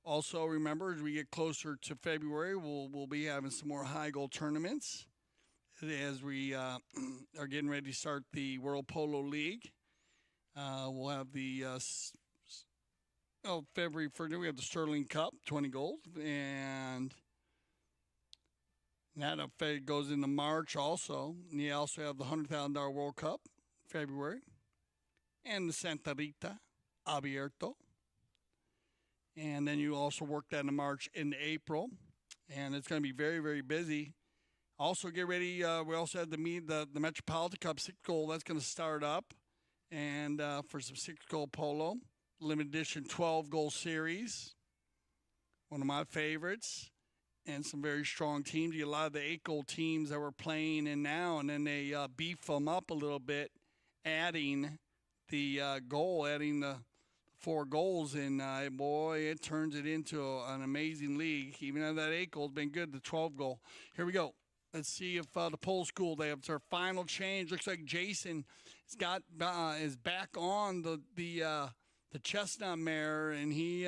Also, remember, as we get closer to February, we'll be having some more high goal tournaments as we are getting ready to start the World Polo League. We'll have the February 1st, we have the Sterling Cup, 20 goals, and that goes into March also. And you also have the $100,000 World Cup, February, and the Santa Rita Abierto. And then you also work that in March into April, and it's going to be very, very busy. Also, get ready. We also have the Metropolitan Cup 6 goal. That's going to start up, and for some 6 goal polo, limited edition 12 goal series. One of my favorites, and some very strong teams. You get a lot of the 8 goal teams that we're playing in now, and then they beef them up a little bit, adding the adding the 4 goals, and boy, it turns it into an amazing league. Even though that 8 goal's been good, the 12 goal. Here we go. Let's see if the pole school, they have their final change. Looks like Jason is back on the chestnut mare, and he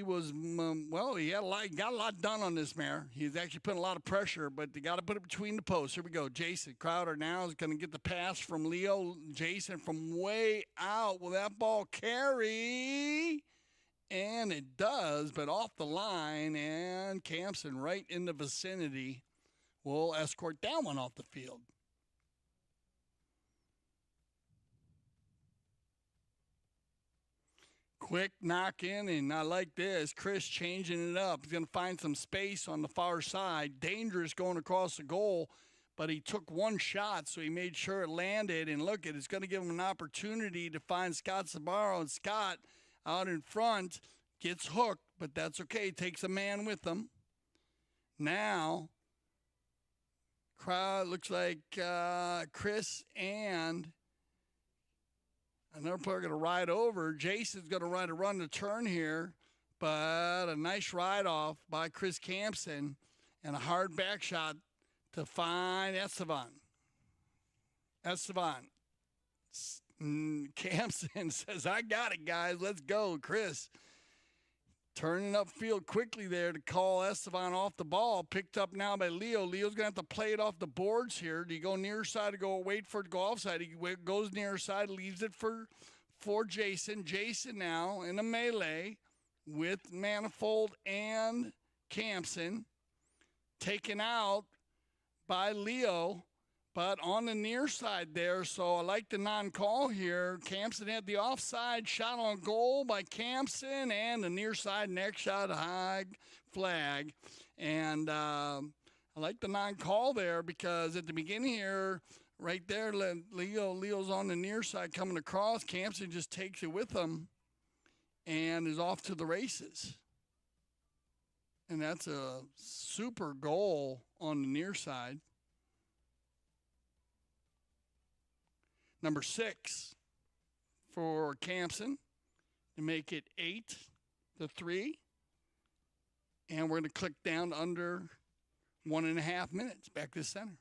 was he got a lot done on this mare. He's actually putting a lot of pressure, but they got to put it between the posts. Here we go. Jason Crowder now is going to get the pass from Leo. Jason from way out. Will that ball carry? And it does, but off the line, and Campson right in the vicinity will escort that one off the field. Quick knock in, and I like this. Chris changing it up. He's going to find some space on the far side. Dangerous going across the goal, but he took one shot, so he made sure it landed. And look, it's going to give him an opportunity to find Scott Sabaro. And Scott out in front gets hooked, but that's okay. He takes a man with him. Now, crowd looks like Chris and another player going to ride over. Jason's going to run the turn here, but a nice ride off by Chris Campson and a hard back shot to find Esteban. Campson says, I got it, guys. Let's go. Chris turning upfield quickly there to call Esteban off the ball. Picked up now by Leo. Leo's going to have to play it off the boards here. Do you go near side or wait for it to go offside? He goes near side, leaves it for Jason. Jason now in a melee with Manifold and Campson. Taken out by Leo, but on the near side there, so I like the non-call here. Campson had the offside shot on goal by Campson, and the near side next shot, a high flag. And I like the non-call there because at the beginning here, right there, Leo's on the near side coming across. Campson just takes it with him and is off to the races. And that's a super goal on the near side. Number 6 for Campson to make it 8-3. And we're going to click down under 1.5 minutes. Back to the center.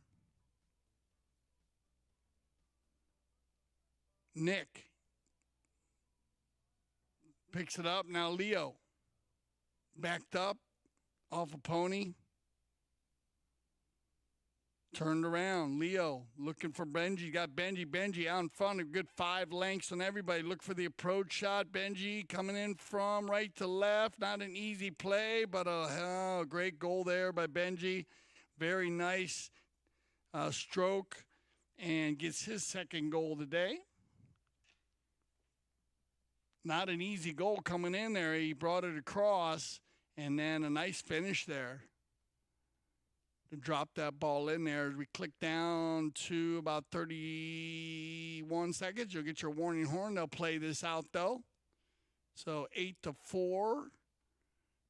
Nick picks it up. Now Leo backed up off a pony. Turned around. Leo looking for Benji. Got Benji out in front. A good 5 lengths on everybody. Look for the approach shot. Benji coming in from right to left. Not an easy play, but a great goal there by Benji. Very nice stroke, and gets his 2nd goal today. Not an easy goal coming in there. He brought it across, and then a nice finish there to drop that ball in there. As we click down to about 31 seconds, you'll get your warning horn. They'll play this out, though. So 8-4.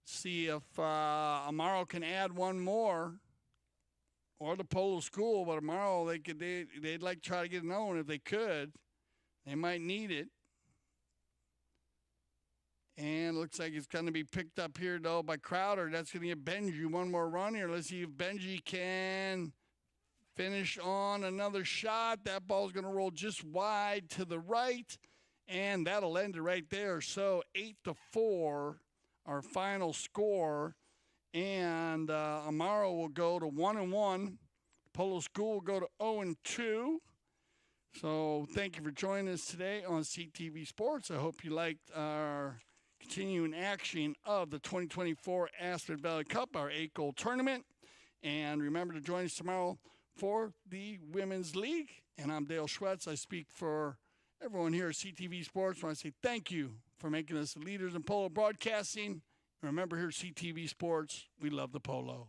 See if Amaro can add one more, or the Polo School. But Amaro, they'd like to try to get another one if they could. They might need it. And it looks like it's going to be picked up here, though, by Crowder. That's going to give Benji one more run here. Let's see if Benji can finish on another shot. That ball's going to roll just wide to the right. And that'll end it right there. So 8-4, our final score. And Amaro will go to 1-1. Polo School will go to 0-2. So thank you for joining us today on CTV Sports. I hope you liked our continuing action of the 2024 Aspen Valley Cup, our 8-goal tournament. And remember to join us tomorrow for the Women's League. And I'm Dale Schwetz. I speak for everyone here at CTV Sports. I want to say thank you for making us the leaders in polo broadcasting. Remember here at CTV Sports, we love the polo.